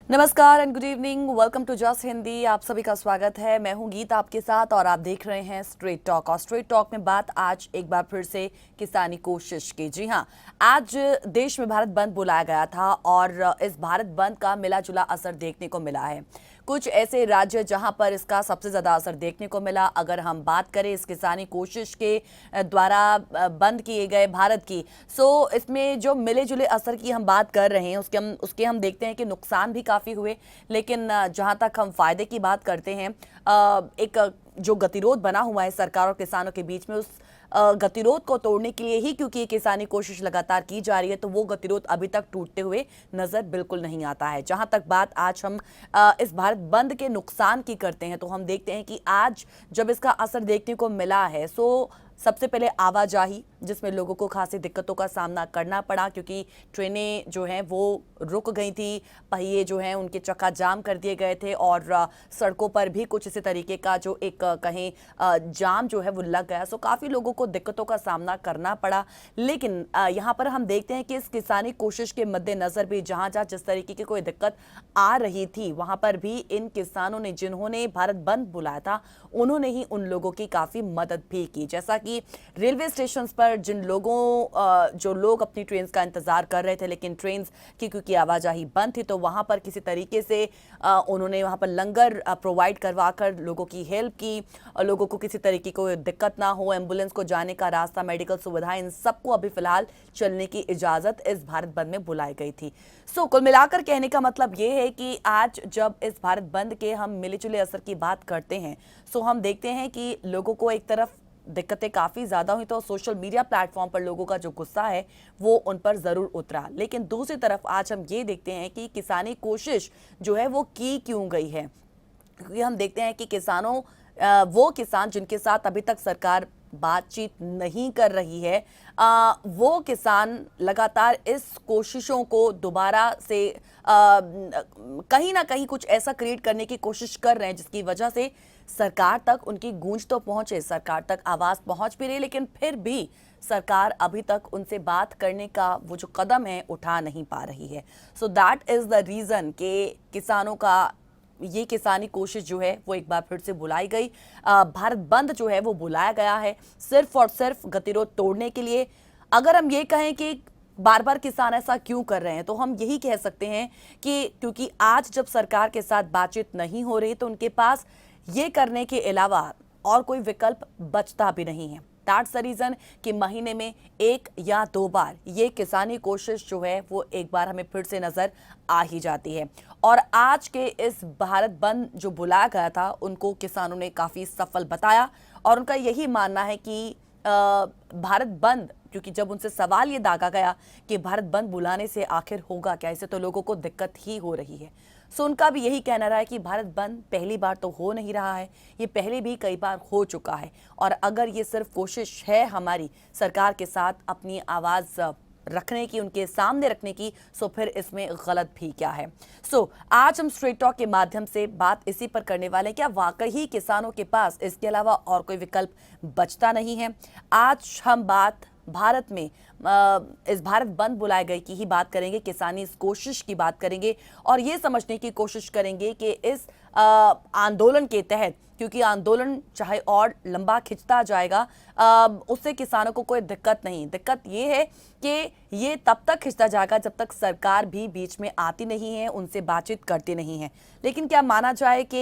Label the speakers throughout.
Speaker 1: नमस्कार and good evening. Welcome to just Hindi. आप सभी का स्वागत है। मैं हूं गीत आपके साथ और आप देख रहे हैं स्ट्रेट टॉक। और स्ट्रेट टॉक में बात आज एक बार फिर से किसानी कोशिश की। जी हां, आज देश में भारत बंद बुलाया गया था और इस भारत बंद का मिला जुला असर देखने को मिला है। कुछ ऐसे राज्य जहां पर इसका सबसे ज्यादा असर देखने को मिला। अगर हम बात करें इस किसानी कोशिश के द्वारा बंद किए गए भारत की, सो इसमें जो मिले जुले असर की हम बात कर रहे हैं उसके हम देखते हैं कि नुकसान भी काफी हुए। लेकिन जहां तक हम फायदे की बात करते हैं, एक जो गतिरोध बना हुआ है सरकार और किसानों के बीच में, उस गतिरोध को तोड़ने के लिए ही क्योंकि ये किसानी कोशिश लगातार की जा रही है, तो वो गतिरोध अभी तक टूटते हुए नजर बिल्कुल नहीं आता है। जहां तक बात आज हम इस भारत बंद के नुकसान की करते हैं, तो हम देखते हैं कि आज जब इसका असर देखने को मिला है, सो सबसे पहले आवाजाही, जिसमें लोगों को खासी दिक्कतों का सामना करना पड़ा क्योंकि ट्रेनें जो हैं वो रुक गई थी, पहिए जो हैं उनके चक्का जाम कर दिए गए थे और सड़कों पर भी कुछ इसी तरीके का जो एक कहें जाम जो है वो लग गया। सो काफ़ी लोगों को दिक्कतों का सामना करना पड़ा। लेकिन यहाँ पर हम देखते हैं कि इस किसानी कोशिश के मद्देनज़र भी जहाँ जहाँ जिस तरीके की कोई दिक्कत आ रही थी, वहाँ पर भी इन किसानों ने, जिन्होंने भारत बंद बुलाया था, उन्होंने ही उन लोगों की काफ़ी मदद भी की। जैसा कि रेलवे स्टेशन पर जिन लोगों जो लोग अपनी ट्रेन का इंतजार कर रहे थे, लेकिन ट्रेन की क्योंकि आवाजाही बंद थी, तो वहां पर किसी तरीके से उन्होंने वहां पर लंगर प्रोवाइड करवाकर लोगों की हेल्प की और लोगों को किसी तरीके को दिक्कत ना हो, एम्बुलेंस को जाने का रास्ता, मेडिकल सुविधाएं, इन सबको अभी फिलहाल चलने की इजाजत इस भारत बंद में बुलाई गई थी। सो कुल मिलाकर कहने का मतलब ये है कि आज जब इस भारत बंद के हम मिले जुले असर की बात करते हैं, सो हम देखते हैं कि लोगों को एक तरफ दिक्कतें काफ़ी ज़्यादा हुई, तो सोशल मीडिया प्लेटफॉर्म पर लोगों का जो गुस्सा है वो उन पर ज़रूर उतरा। लेकिन दूसरी तरफ आज हम ये देखते हैं कि किसानी कोशिश जो है वो की क्यों गई है, क्योंकि हम देखते हैं कि किसानों वो किसान जिनके साथ अभी तक सरकार बातचीत नहीं कर रही है, वो किसान लगातार इस कोशिशों को दोबारा से कहीं ना कहीं कुछ ऐसा क्रिएट करने की कोशिश कर रहे हैं जिसकी वजह से सरकार तक उनकी गूंज तो पहुंचे, सरकार तक आवाज पहुंच भी रही, लेकिन फिर भी सरकार अभी तक उनसे बात करने का वो जो कदम है उठा नहीं पा रही है। So that is the reason कि किसानों का ये किसानी कोशिश जो है वो एक बार फिर से बुलाई गई। भारत बंद जो है वो बुलाया गया है सिर्फ और सिर्फ गतिरोध तोड़ने के लिए। अगर हम ये कहें कि बार बार किसान ऐसा क्यों कर रहे हैं, तो हम यही कह सकते हैं कि क्योंकि आज जब सरकार के साथ बातचीत नहीं हो रही, तो उनके पास ये करने के अलावा और कोई विकल्प बचता भी नहीं है। दैट्स द रीजन कि महीने में एक या दो बार ये किसानी कोशिश जो है वो एक बार हमें फिर से नजर आ ही जाती है। और आज के इस भारत बंद जो बुलाया गया था, उनको किसानों ने काफी सफल बताया और उनका यही मानना है कि भारत बंद, क्योंकि जब उनसे सवाल ये दागा गया कि भारत बंद बुलाने से आखिर होगा क्या, इससे तो लोगों को दिक्कत ही हो रही है। सो उनका भी यही कहना रहा है कि भारत बंद पहली बार तो हो नहीं रहा है, ये पहले भी कई बार हो चुका है और अगर ये सिर्फ कोशिश है हमारी सरकार के साथ अपनी आवाज़ रखने की, उनके सामने रखने की, सो फिर इसमें गलत भी क्या है। सो आज हम स्ट्रेट टॉक के माध्यम से बात इसी पर करने वाले हैं, क्या वाकई ही किसानों के पास इसके अलावा और कोई विकल्प बचता नहीं है। आज हम बात भारत में इस भारत बंद बुलाए गए की ही बात करेंगे, किसानी इस कोशिश की बात करेंगे और ये समझने की कोशिश करेंगे कि इस आंदोलन के तहत, क्योंकि आंदोलन चाहे और लंबा खिंचता जाएगा, उससे किसानों को कोई दिक्कत नहीं। दिक्कत ये है कि ये तब तक खिंचता जाएगा जब तक सरकार भी बीच में आती नहीं है, उनसे बातचीत करती नहीं है। लेकिन क्या माना जाए कि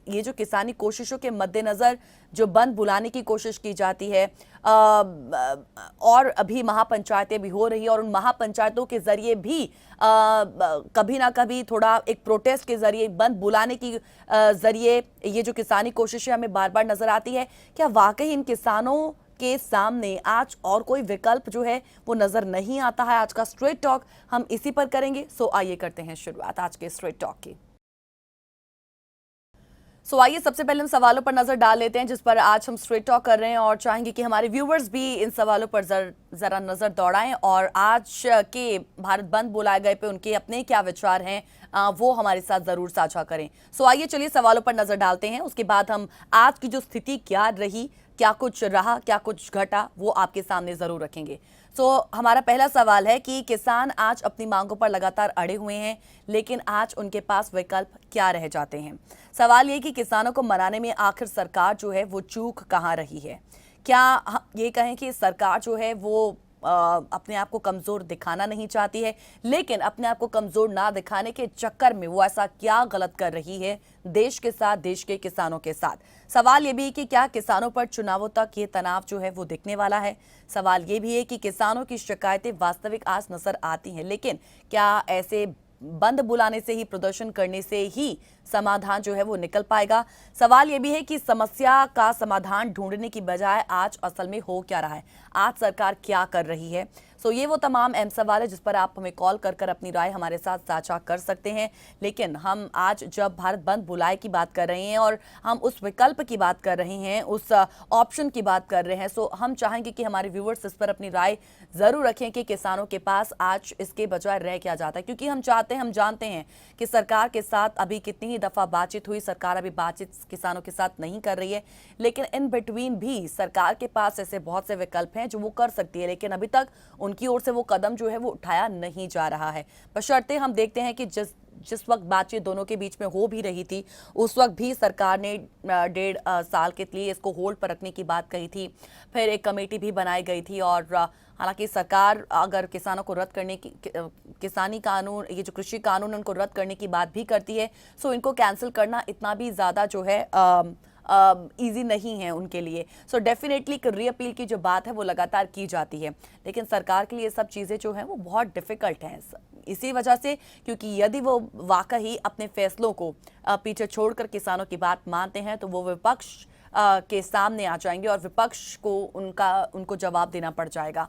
Speaker 1: ये जो किसानी कोशिशों के मद्देनज़र जो बंद बुलाने की कोशिश की जाती है, और अभी महापंचायतें भी हो रही है और उन महापंचायतों के जरिए भी कभी ना कभी थोड़ा एक प्रोटेस्ट के जरिए, बंद बुलाने की जरिए ये जो किसानी कोशिशें हमें बार बार नजर आती है, क्या वाकई इन किसानों के सामने आज और कोई विकल्प जो है वो नजर नहीं आता है। आज का स्ट्रेट टॉक हम इसी पर करेंगे। सो आइए करते हैं शुरुआत आज के स्ट्रेट टॉक की। आइए सबसे पहले हम सवालों पर नजर डाल लेते हैं जिस पर आज हम स्ट्रेट टॉक कर रहे हैं और चाहेंगे कि हमारे व्यूवर्स भी इन सवालों पर जरा नजर दौड़ाएं और आज के भारत बंद बुलाए गए पे उनके अपने क्या विचार हैं वो हमारे साथ जरूर साझा करें। आइए चलिए सवालों पर नजर डालते हैं, उसके बाद हम आज की जो स्थिति क्या रही, क्या कुछ रहा, क्या कुछ घटा, वो आपके सामने जरूर रखेंगे। हमारा पहला सवाल है कि किसान आज अपनी मांगों पर लगातार अड़े हुए हैं, लेकिन आज उनके पास विकल्प क्या रह जाते हैं। सवाल ये कि किसानों को मनाने में आखिर सरकार जो है वो चूक कहाँ रही है। क्या हम ये कहें कि सरकार जो है वो अपने आप को कमजोर दिखाना नहीं चाहती है, लेकिन अपने आप को कमजोर ना दिखाने के चक्कर में वो ऐसा क्या गलत कर रही है देश के साथ, देश के किसानों के साथ। सवाल ये भी है कि क्या किसानों पर चुनावों तक ये तनाव जो है वो दिखने वाला है। सवाल ये भी है कि किसानों की शिकायतें वास्तविक आज नजर आती हैं, लेकिन क्या ऐसे बंद बुलाने से ही, प्रदर्शन करने से ही समाधान जो है वो निकल पाएगा। सवाल ये भी है कि समस्या का समाधान ढूंढने की बजाय आज असल में हो क्या रहा है, आज सरकार क्या कर रही है। ये वो तमाम अहम सवाल है जिस पर आप हमें कॉल कर अपनी राय हमारे साथ साझा कर सकते हैं। लेकिन हम आज जब भारत बंद बुलाए की बात कर रहे हैं और हम उस विकल्प की बात कर रहे हैं, उस ऑप्शन की बात कर रहे हैं, हम चाहेंगे कि हमारे व्यूवर्स इस पर अपनी राय जरूर रखें कि किसानों के पास आज इसके बजाय रह क्या जाता है। क्योंकि हम जानते हैं कि सरकार के साथ अभी कितनी ही दफा बातचीत हुई, सरकार अभी बातचीत किसानों के साथ नहीं कर रही है, लेकिन इन बिटवीन भी सरकार के पास ऐसे बहुत से विकल्प हैं जो वो कर सकती है, लेकिन अभी तक उनकी ओर से वो कदम जो है वो उठाया नहीं जा रहा है। बशर्ते हम देखते हैं कि जिस वक्त बातचीत दोनों के बीच में हो भी रही थी, उस वक्त भी सरकार ने 1.5 साल के लिए इसको होल्ड पर रखने की बात कही थी। फिर एक कमेटी भी बनाई गई थी और हालांकि सरकार अगर किसानों को रद्द करने की, किसानी कानून, ये जो कृषि कानून उनको रद्द करने की बात भी करती है, इनको कैंसिल करना इतना भी ज्यादा जो है इजी नहीं है उनके लिए। डेफिनेटली रीअपील की जो बात है वो लगातार की जाती है, लेकिन सरकार के लिए सब चीज़ें जो हैं वो बहुत डिफिकल्ट हैं इसी वजह से, क्योंकि यदि वो वाकई अपने फैसलों को पीछे छोड़कर किसानों की बात मानते हैं तो वो विपक्ष के सामने आ जाएंगे और विपक्ष को उनको जवाब देना पड़ जाएगा।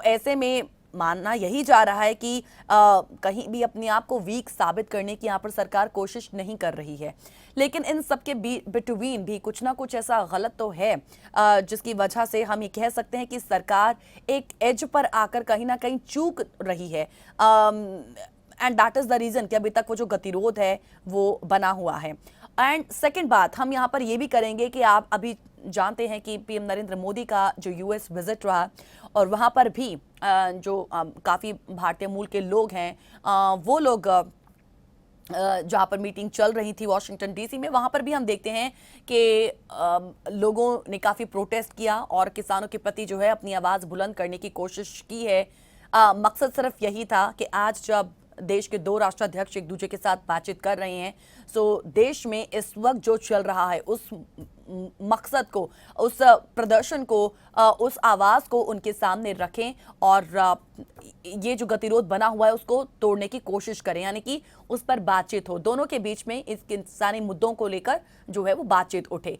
Speaker 1: ऐसे में मानना यही जा रहा है कि कहीं भी अपने आप को वीक साबित करने की यहाँ पर सरकार कोशिश नहीं कर रही है, लेकिन इन सबके बिटवीन भी कुछ ना कुछ ऐसा गलत तो है जिसकी वजह से हम ये कह सकते हैं कि सरकार एक एज पर आकर कहीं ना कहीं चूक रही है। And that is the reason कि अभी तक वो जो गतिरोध है वो बना हुआ है। एंड सेकेंड बात हम यहाँ पर ये भी करेंगे कि आप अभी जानते हैं कि पीएम नरेंद्र मोदी का जो यूएस विजिट रहा और वहाँ पर भी जो काफ़ी भारतीय मूल के लोग हैं, वो लोग जहाँ पर मीटिंग चल रही थी वॉशिंगटन डीसी में, वहाँ पर भी हम देखते हैं कि लोगों ने काफ़ी प्रोटेस्ट किया और किसानों के प्रति जो है अपनी आवाज़ बुलंद करने की कोशिश की है। मकसद सिर्फ यही था कि आज जब देश के दो राष्ट्राध्यक्ष एक दूसरे के साथ बातचीत कर रहे हैं, देश में इस वक्त जो चल रहा है उस मकसद को, उस प्रदर्शन को, उस आवाज को उनके सामने रखें और ये जो गतिरोध बना हुआ है उसको तोड़ने की कोशिश करें, यानी कि उस पर बातचीत हो, दोनों के बीच में इस इंसानी मुद्दों को लेकर जो है वो बातचीत उठे।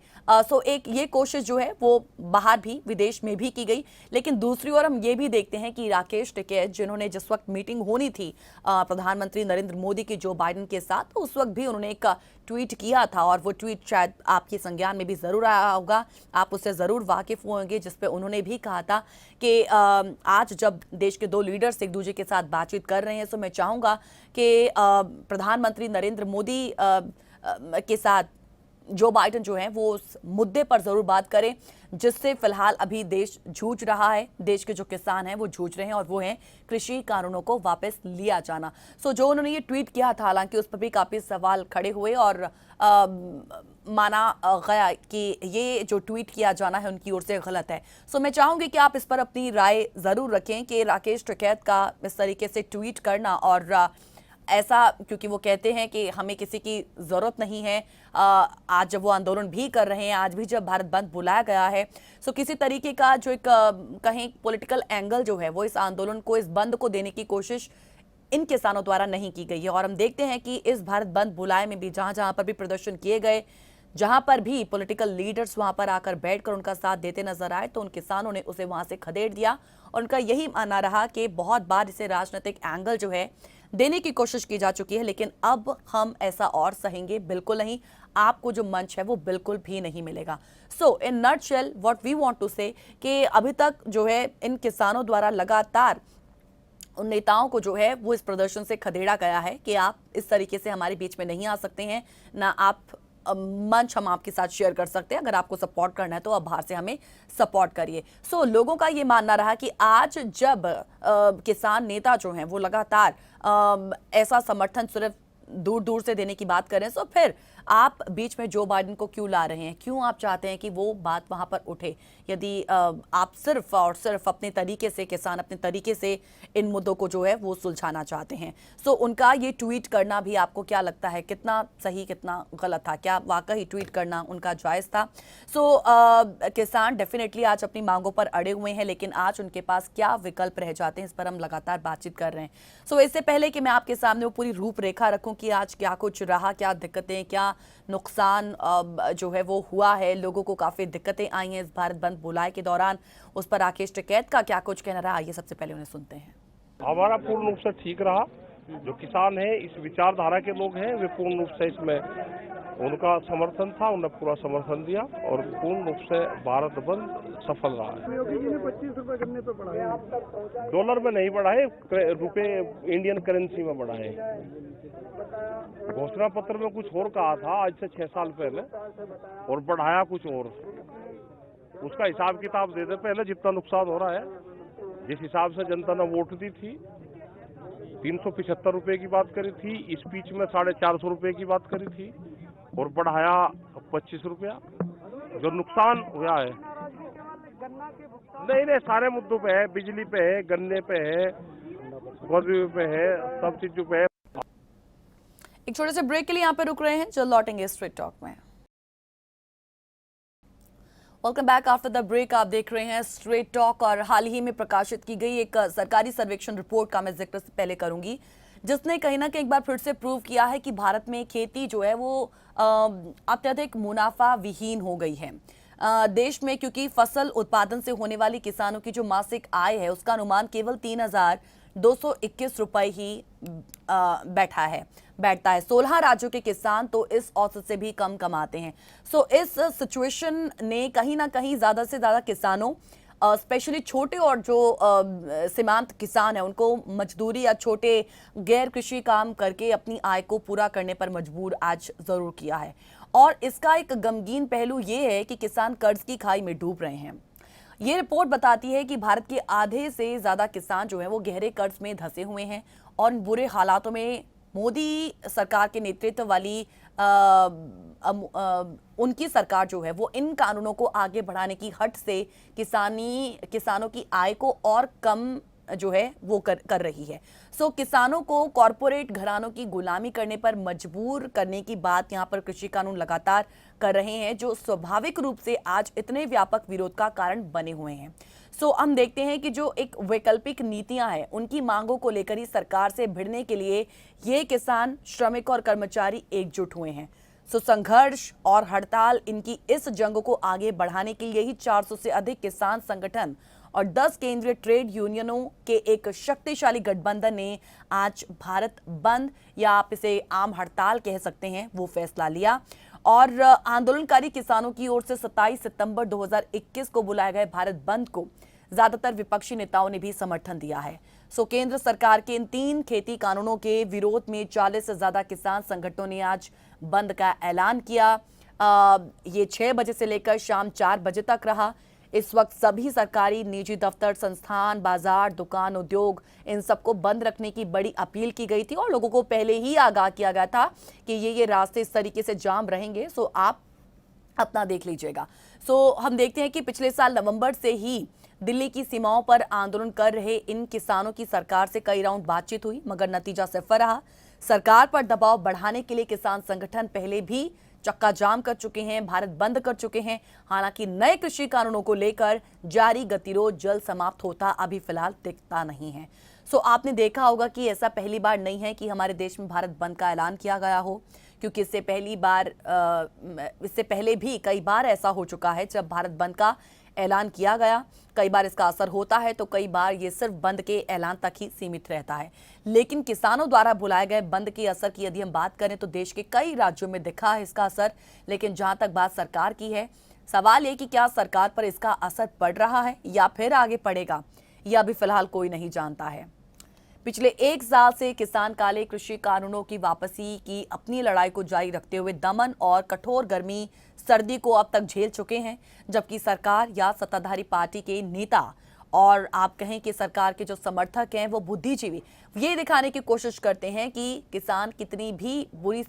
Speaker 1: एक ये कोशिश जो है वो बाहर भी, विदेश में भी की गई। लेकिन दूसरी ओर हम ये भी देखते हैं कि राकेश टिकैत जिन्होंने जिस वक्त मीटिंग होनी थी प्रधानमंत्री नरेंद्र मोदी की जो बाइडेन के साथ, तो उस वक्त भी उन्होंने एक ट्वीट किया था और वो ट्वीट शायद आपके संज्ञान में भी जरूर आया होगा, आप उससे जरूर वाकिफ होंगे, जिसपे उन्होंने भी कहा था कि आज जब देश के दो लीडर्स एक दूसरे के साथ बातचीत कर रहे हैं, मैं चाहूंगा कि प्रधानमंत्री नरेंद्र मोदी के साथ जो बाइडेन जो है वो उस मुद्दे पर जरूर बात करें जिससे फिलहाल अभी देश जूझ रहा है, देश के जो किसान हैं वो जूझ रहे हैं, और वो है कृषि कानूनों को वापस लिया जाना। जो उन्होंने ये ट्वीट किया था, हालांकि उस पर भी काफी सवाल खड़े हुए और माना गया कि ये जो ट्वीट किया जाना है उनकी ओर से गलत है। मैं चाहूंगी कि आप इस पर अपनी राय जरूर रखें कि राकेश टिकैत का इस तरीके से ट्वीट करना, और ऐसा क्योंकि वो कहते हैं कि हमें किसी की जरूरत नहीं है, आज जब वो आंदोलन भी कर रहे हैं, आज भी जब भारत बंद बुलाया गया है, किसी तरीके का जो एक कहीं पॉलिटिकल एंगल जो है वो इस आंदोलन को, इस बंद को देने की कोशिश इन किसानों द्वारा नहीं की गई है। और हम देखते हैं कि इस भारत बंद बुलाए में भी जहां जहां पर भी प्रदर्शन किए गए, जहां पर भी पॉलिटिकल लीडर्स वहां पर आकर बैठकर उनका साथ देते नजर आए, तो उन किसानों ने उसे वहां से खदेड़ दिया और उनका यही मानना रहा कि बहुत बार इसे राजनीतिक एंगल जो है देने की कोशिश की जा चुकी है, लेकिन अब हम ऐसा और सहेंगे बिल्कुल नहीं, आपको जो मंच है वो बिल्कुल भी नहीं मिलेगा। In nutshell what we want to say कि अभी तक जो है इन किसानों द्वारा लगातार उन नेताओं को जो है वो इस प्रदर्शन से खदेड़ा गया है कि आप इस तरीके से हमारे बीच में नहीं आ सकते हैं, ना आप मंच हम आपके साथ शेयर कर सकते हैं। अगर आपको सपोर्ट करना है तो आप बाहर से हमें सपोर्ट करिए। सो लोगों का ये मानना रहा कि आज जब किसान नेता जो हैं वो लगातार ऐसा समर्थन सिर्फ दूर दूर से देने की बात करें, तो फिर आप बीच में जो बाइडेन को क्यों ला रहे हैं? क्यों आप चाहते हैं कि वो बात वहां पर उठे? यदि आप सिर्फ और सिर्फ अपने तरीके से, किसान अपने तरीके से इन मुद्दों को जो है वो सुलझाना चाहते हैं, सो उनका ये ट्वीट करना भी आपको क्या लगता है कितना सही कितना गलत था? क्या वाकई ट्वीट करना उनका जायज था? सो किसान डेफिनेटली आज अपनी मांगों पर अड़े हुए हैं, लेकिन आज उनके पास क्या विकल्प रह जाते हैं, इस पर हम लगातार बातचीत कर रहे हैं। सो इससे पहले कि मैं आपके सामने वो पूरी रूपरेखा रखूं कि आज क्या कुछ रहा, क्या दिक्कतें, क्या नुकसान जो है वो हुआ है, लोगों को काफी दिक्कतें आई हैं इस भारत बंद बुलाए के दौरान, उस पर राकेश टिकैत का क्या कुछ कहना रहा, आइए सबसे पहले उन्हें सुनते हैं।
Speaker 2: हमारा पूर्ण रूप से ठीक रहा। जो किसान है, इस विचारधारा के लोग हैं, वे पूर्ण रूप से इसमें उनका समर्थन था, उन्होंने पूरा समर्थन दिया और पूर्ण रूप से भारत बंद सफल रहा है।
Speaker 3: योगी जी ने 25 रुपए गन्ने पे बढ़ाया,
Speaker 2: डॉलर में नहीं बढ़ाए, रुपए इंडियन करेंसी में बढ़ाए। घोषणा पत्र में कुछ और कहा था आज से 6 साल पहले, और बढ़ाया कुछ और। उसका हिसाब किताब दे दे पहले, जितना नुकसान हो रहा है। जिस हिसाब से जनता ने वोट दी थी, 375 रुपए की बात करी थी, इस बीच में 450 रुपए की बात करी थी और बढ़ाया 25 रुपया। जो नुकसान हुआ है, नहीं सारे मुद्दों पे है, बिजली पे है, गन्ने पे है, गोभी पे है, सब चीजों पे है।
Speaker 1: एक छोटे से ब्रेक के लिए यहाँ पे रुक रहे हैं, जल्द लौटेंगे स्ट्रेट टॉक में। Welcome back after the break. आप देख रहे हैं स्ट्रेट टॉक और हाल ही में प्रकाशित की गई एक सरकारी सर्वेक्षण रिपोर्ट का मैं जिक्र से पहले करूंगी, जिसने कहीं ना कहीं एक बार फिर से प्रूव किया है कि भारत में खेती जो है वो अत्यधिक मुनाफा विहीन हो गई है। देश में क्योंकि फसल उत्पादन से होने वाली किसानों की जो मासिक आय है उसका अनुमान केवल 3,221 रुपए ही बैठता है। 16 राज्यों के किसान तो इस औसत से भी कम कमाते हैं। सो इस सिचुएशन ने कहीं ना कहीं ज्यादा से ज्यादा किसानों, स्पेशली छोटे और जो सीमांत किसान है, उनको मजदूरी या छोटे गैर कृषि काम करके अपनी आय को पूरा करने पर मजबूर आज जरूर किया है। और इसका एक गमगीन पहलू ये है कि किसान कर्ज की खाई में डूब रहे हैं। ये रिपोर्ट बताती है कि भारत के आधे से ज्यादा किसान जो है वो गहरे कर्ज में धंसे हुए हैं और बुरे हालातों में मोदी सरकार के नेतृत्व वाली उनकी सरकार जो है वो इन कानूनों को आगे बढ़ाने की हट से किसानों की आय को और कम जो है वो कर रही है। सो किसानों को कॉरपोरेट घरानों की गुलामी करने पर मजबूर करने की बात यहाँ पर कृषि कानून लगातार कर रहे हैं, जो स्वाभाविक रूप से आज इतने व्यापक विरोध का कारण बने हुए हैं। सो हम देखते हैं कि जो एक वैकल्पिक नीतियां हैं, उनकी मांगों को लेकर ही सरकार से भिड़ने के लिए ये किसान, श्रमिक और कर्मचारी एकजुट हुए हैं। सो संघर्ष और हड़ताल, इनकी इस जंग को आगे बढ़ाने के लिए ही 400 से अधिक किसान संगठन और 10 केंद्रीय ट्रेड यूनियनों के एक शक्तिशाली गठबंधन ने आज भारत बंद, या आप इसे आम हड़ताल कह सकते हैं, वो फैसला लिया। और आंदोलनकारी किसानों की ओर से 27 सितंबर 2021 को बुलाए गए भारत बंद को ज्यादातर विपक्षी नेताओं ने भी समर्थन दिया है। सो केंद्र सरकार के इन 3 खेती कानूनों के विरोध में 40 से ज्यादा किसान संगठनों ने आज बंद का ऐलान किया। ये 6 बजे से लेकर शाम 4 बजे तक रहा। इस वक्त सभी सरकारी, निजी दफ्तर, संस्थान, बाजार, दुकान, उद्योग, इन सबको बंद रखने की बड़ी अपील की गई थी और लोगों को पहले ही आगाह किया गया था कि ये रास्ते इस तरीके से जाम रहेंगे, सो आप अपना देख लीजिएगा। सो हम देखते हैं कि पिछले साल नवंबर से ही दिल्ली की सीमाओं पर आंदोलन कर रहे इन किसानों की सरकार से कई राउंड बातचीत हुई, मगर नतीजा सिफर रहा। सरकार पर दबाव बढ़ाने के लिए किसान संगठन पहले भी चक्का जाम कर चुके हैं, भारत बंद कर चुके हैं। हालांकि नए कृषि कानूनों को लेकर जारी गतिरोध जल्द समाप्त होता अभी फिलहाल दिखता नहीं है। सो आपने देखा होगा कि ऐसा पहली बार नहीं है कि हमारे देश में भारत बंद का ऐलान किया गया हो, क्योंकि इससे पहले भी कई बार ऐसा हो चुका है जब भारत बंद का ऐलान किया गया। कई बार इसका असर होता है तो कई बार ये सिर्फ बंद के ऐलान तक ही सीमित रहता है। लेकिन किसानों द्वारा बुलाए गए बंद के असर की यदि हम बात करें तो देश के कई राज्यों में दिखा है इसका असर। लेकिन जहां तक बात सरकार की है, सवाल ये कि क्या सरकार पर इसका असर पड़ रहा है या फिर आगे पड़ेगा, यह अभी फिलहाल कोई नहीं जानता है। पिछले 1 साल से किसान काले कृषि कानूनों की वापसी की अपनी लड़ाई को जारी रखते हुए दमन और कठोर गर्मी सर्दी को अब तक झेल चुके हैं, जबकि सरकार या सत्ताधारी पार्टी के नेता और आप कहें कि सरकार के जो समर्थक हैं वो बुद्धिजीवी ये दिखाने की कोशिश करते हैं कि किसान इतनी भी बुरी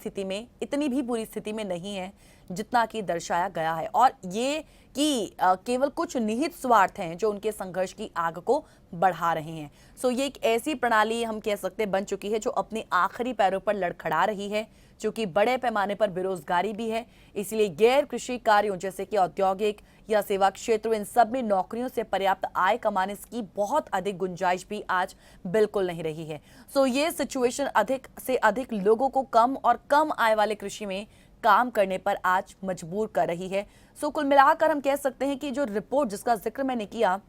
Speaker 1: स्थिति में नहीं है जितना कि दर्शाया गया है, और ये कि केवल कुछ निहित स्वार्थ हैं जो उनके संघर्ष की आग को बढ़ा रहे हैं। सो ये एक ऐसी प्रणाली हम कह सकते बन चुकी है जो अपने आखिरी पैरों पर लड़खड़ा रही है, क्योंकि बड़े पैमाने पर बेरोजगारी भी है। इसलिए गैर कृषि कार्यों जैसे कि औद्योगिक या सेवा क्षेत्र, इन सब में नौकरियों से पर्याप्त आय कमाने की बहुत अधिक गुंजाइश भी आज बिल्कुल नहीं रही है। सो ये सिचुएशन अधिक से अधिक लोगों को कम और कम आय वाले कृषि में काम करने पर आज मजबूर कर रही है। सो कुल मिलाकर हम कह सकते हैं कि जो रिपोर्ट जिसका जिक्र मैंने किया,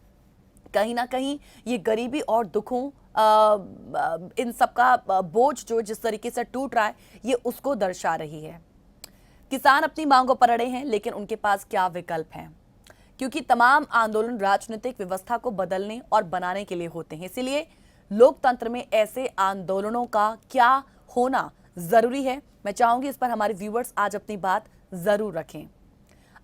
Speaker 1: कहीं ना कहीं ये गरीबी और दुखों इन सबका बोझ जो जिस तरीके से टूट रहा है ये उसको दर्शा रही है। किसान अपनी मांगों पर अड़े हैं, लेकिन उनके पास क्या विकल्प हैं? क्योंकि तमाम आंदोलन राजनीतिक व्यवस्था को बदलने और बनाने के लिए होते हैं, इसीलिए लोकतंत्र में ऐसे आंदोलनों का क्या होना जरूरी है। मैं चाहूंगी इस पर हमारे व्यूअर्स आज अपनी बात जरूर रखें।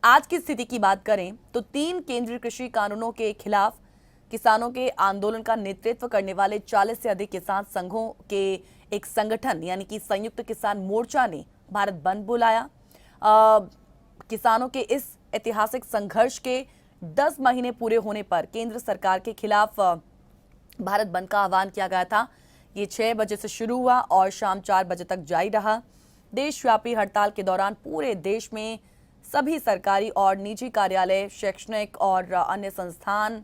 Speaker 1: आज की स्थिति की बात करें तो 3 केंद्रीय कृषि कानूनों के खिलाफ किसानों के आंदोलन का नेतृत्व करने वाले 40 से अधिक किसान संघों के एक संगठन यानी कि संयुक्त किसान मोर्चा ने भारत बंद बुलाया। किसानों के इस ऐतिहासिक संघर्ष के 10 महीने पूरे होने पर केंद्र सरकार के खिलाफ भारत बंद का आह्वान किया गया था। ये 6 बजे से शुरू हुआ और शाम 4 बजे तक जारी रहा। देशव्यापी हड़ताल के दौरान पूरे देश में सभी सरकारी और निजी कार्यालय, शैक्षणिक और अन्य संस्थान,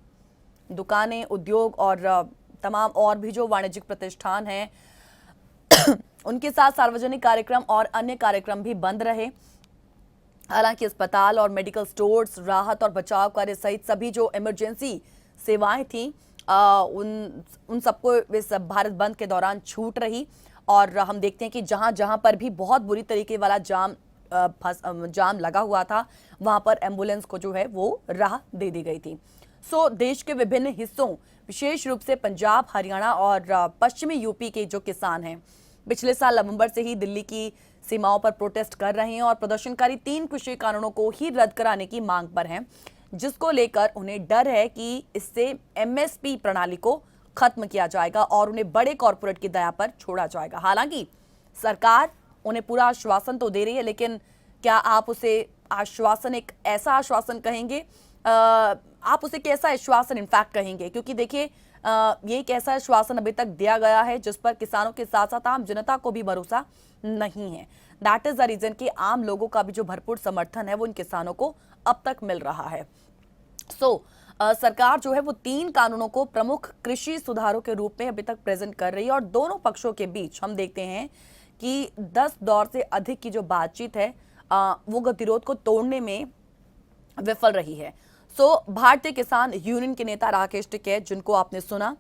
Speaker 1: दुकानें, उद्योग और तमाम और भी जो वाणिज्यिक प्रतिष्ठान हैं उनके साथ सार्वजनिक कार्यक्रम और अन्य कार्यक्रम भी बंद रहे। हालांकि अस्पताल और मेडिकल स्टोर्स, राहत और बचाव कार्य सहित सभी जो इमरजेंसी सेवाएं थीं उन सबको इस भारत बंद के दौरान छूट रही। और हम देखते हैं कि जहां जहां पर भी बहुत बुरी तरीके वाला जाम लगा हुआ था वहां पर एम्बुलेंस को जो है वो राह दे दी गई थी। सो देश के विभिन्न हिस्सों, विशेष रूप से पंजाब, हरियाणा और पश्चिमी यूपी के जो किसान हैं पिछले साल नवंबर से ही दिल्ली की सीमाओं पर प्रोटेस्ट कर रहे हैं और प्रदर्शनकारी 3 कृषि कानूनों को ही रद्द कराने की मांग पर हैं, जिसको लेकर उन्हें डर है कि इससे एमएसपी प्रणाली को खत्म किया जाएगा और उन्हें बड़े कॉर्पोरेट की दया पर छोड़ा जाएगा। हालांकि सरकार उन्हें पूरा आश्वासन तो दे रही है, लेकिन क्या आप उसे आश्वासन एक ऐसा आश्वासन कहेंगे, आप उसे कैसा आश्वासन इनफैक्ट कहेंगे? क्योंकि देखिए ये एक ऐसा आश्वासन अभी तक दिया गया है जिस पर किसानों के साथ साथ आम जनता को भी भरोसा नहीं है। दैट इज द रीजन कि आम लोगों का भी जो भरपूर समर्थन है वो इन किसानों को अब तक मिल रहा है। सरकार जो है वो 3 कानूनों को प्रमुख कृषि सुधारों के रूप में अभी तक प्रेजेंट कर रही है और दोनों पक्षों के बीच हम देखते हैं कि 10 दौर से अधिक की जो बातचीत है वो गतिरोध को तोड़ने में विफल रही है। भारतीय किसान यूनियन के नेता राकेश टिकैत, जिनको आपने सुना,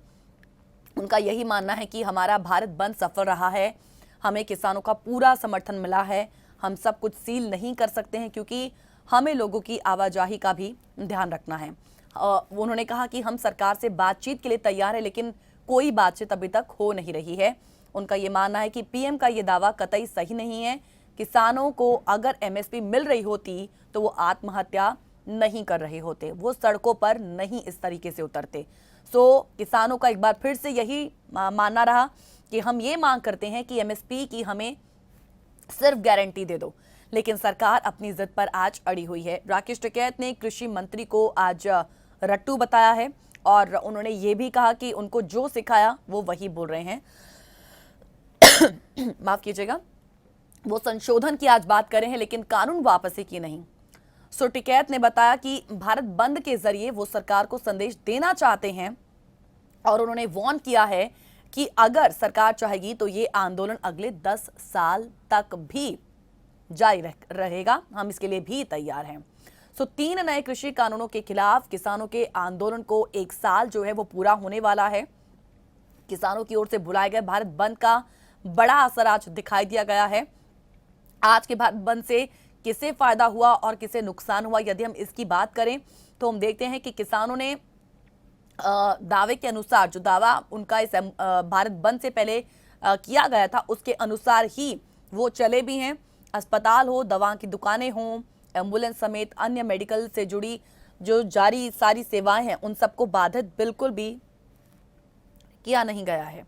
Speaker 1: उनका यही मानना है कि हमारा भारत बंद सफल रहा है, हमें किसानों का पूरा समर्थन मिला है, हम सब कुछ सील नहीं कर सकते हैं क्योंकि हमें लोगों की आवाजाही का भी ध्यान रखना है। उन्होंने कहा कि हम सरकार से बातचीत के लिए तैयार है, लेकिन कोई बातचीत अभी तक हो नहीं रही है। उनका ये मानना है कि पीएम का ये दावा कतई सही नहीं है। किसानों को अगर एमएसपी मिल रही होती तो वो आत्महत्या नहीं कर रहे होते, वो सड़कों पर नहीं इस तरीके से उतरते। किसानों का एक बार फिर से यही मानना रहा कि हम ये मांग करते हैं कि एमएसपी की हमें सिर्फ गारंटी दे दो, लेकिन सरकार अपनी जिद पर आज अड़ी हुई है। राकेश टिकैत ने कृषि मंत्री को आज रट्टू बताया है और उन्होंने ये भी कहा कि उनको जो सिखाया वो वही बोल रहे हैं। माफ कीजिएगा, वो संशोधन की आज बात कर रहे हैं लेकिन कानून वापसी की नहीं। टिकैत ने बताया कि भारत बंद के जरिए वो सरकार को संदेश देना चाहते हैं और उन्होंने वार्न किया है कि अगर सरकार चाहेगी तो ये आंदोलन अगले 10 साल तक भी जारी रहेगा, हम इसके लिए भी तैयार हैं। 3 नए कृषि कानूनों के खिलाफ किसानों के आंदोलन को 1 साल जो है वो पूरा होने वाला है। किसानों की ओर से बुलाए गए भारत बंद का बड़ा असर आज दिखाई दिया गया है। आज के भारत बंद से किसे फायदा हुआ और किसे नुकसान हुआ, यदि हम इसकी बात करें तो हम देखते हैं कि किसानों ने दावे के अनुसार, जो दावा उनका इस भारत बंद से पहले किया गया था, उसके अनुसार ही वो चले भी हैं। अस्पताल हो, दवा की दुकानें हों, एम्बुलेंस समेत अन्य मेडिकल से जुड़ी जो जारी सारी सेवाएं हैं, उन सबको बाधित बिल्कुल भी किया नहीं गया है।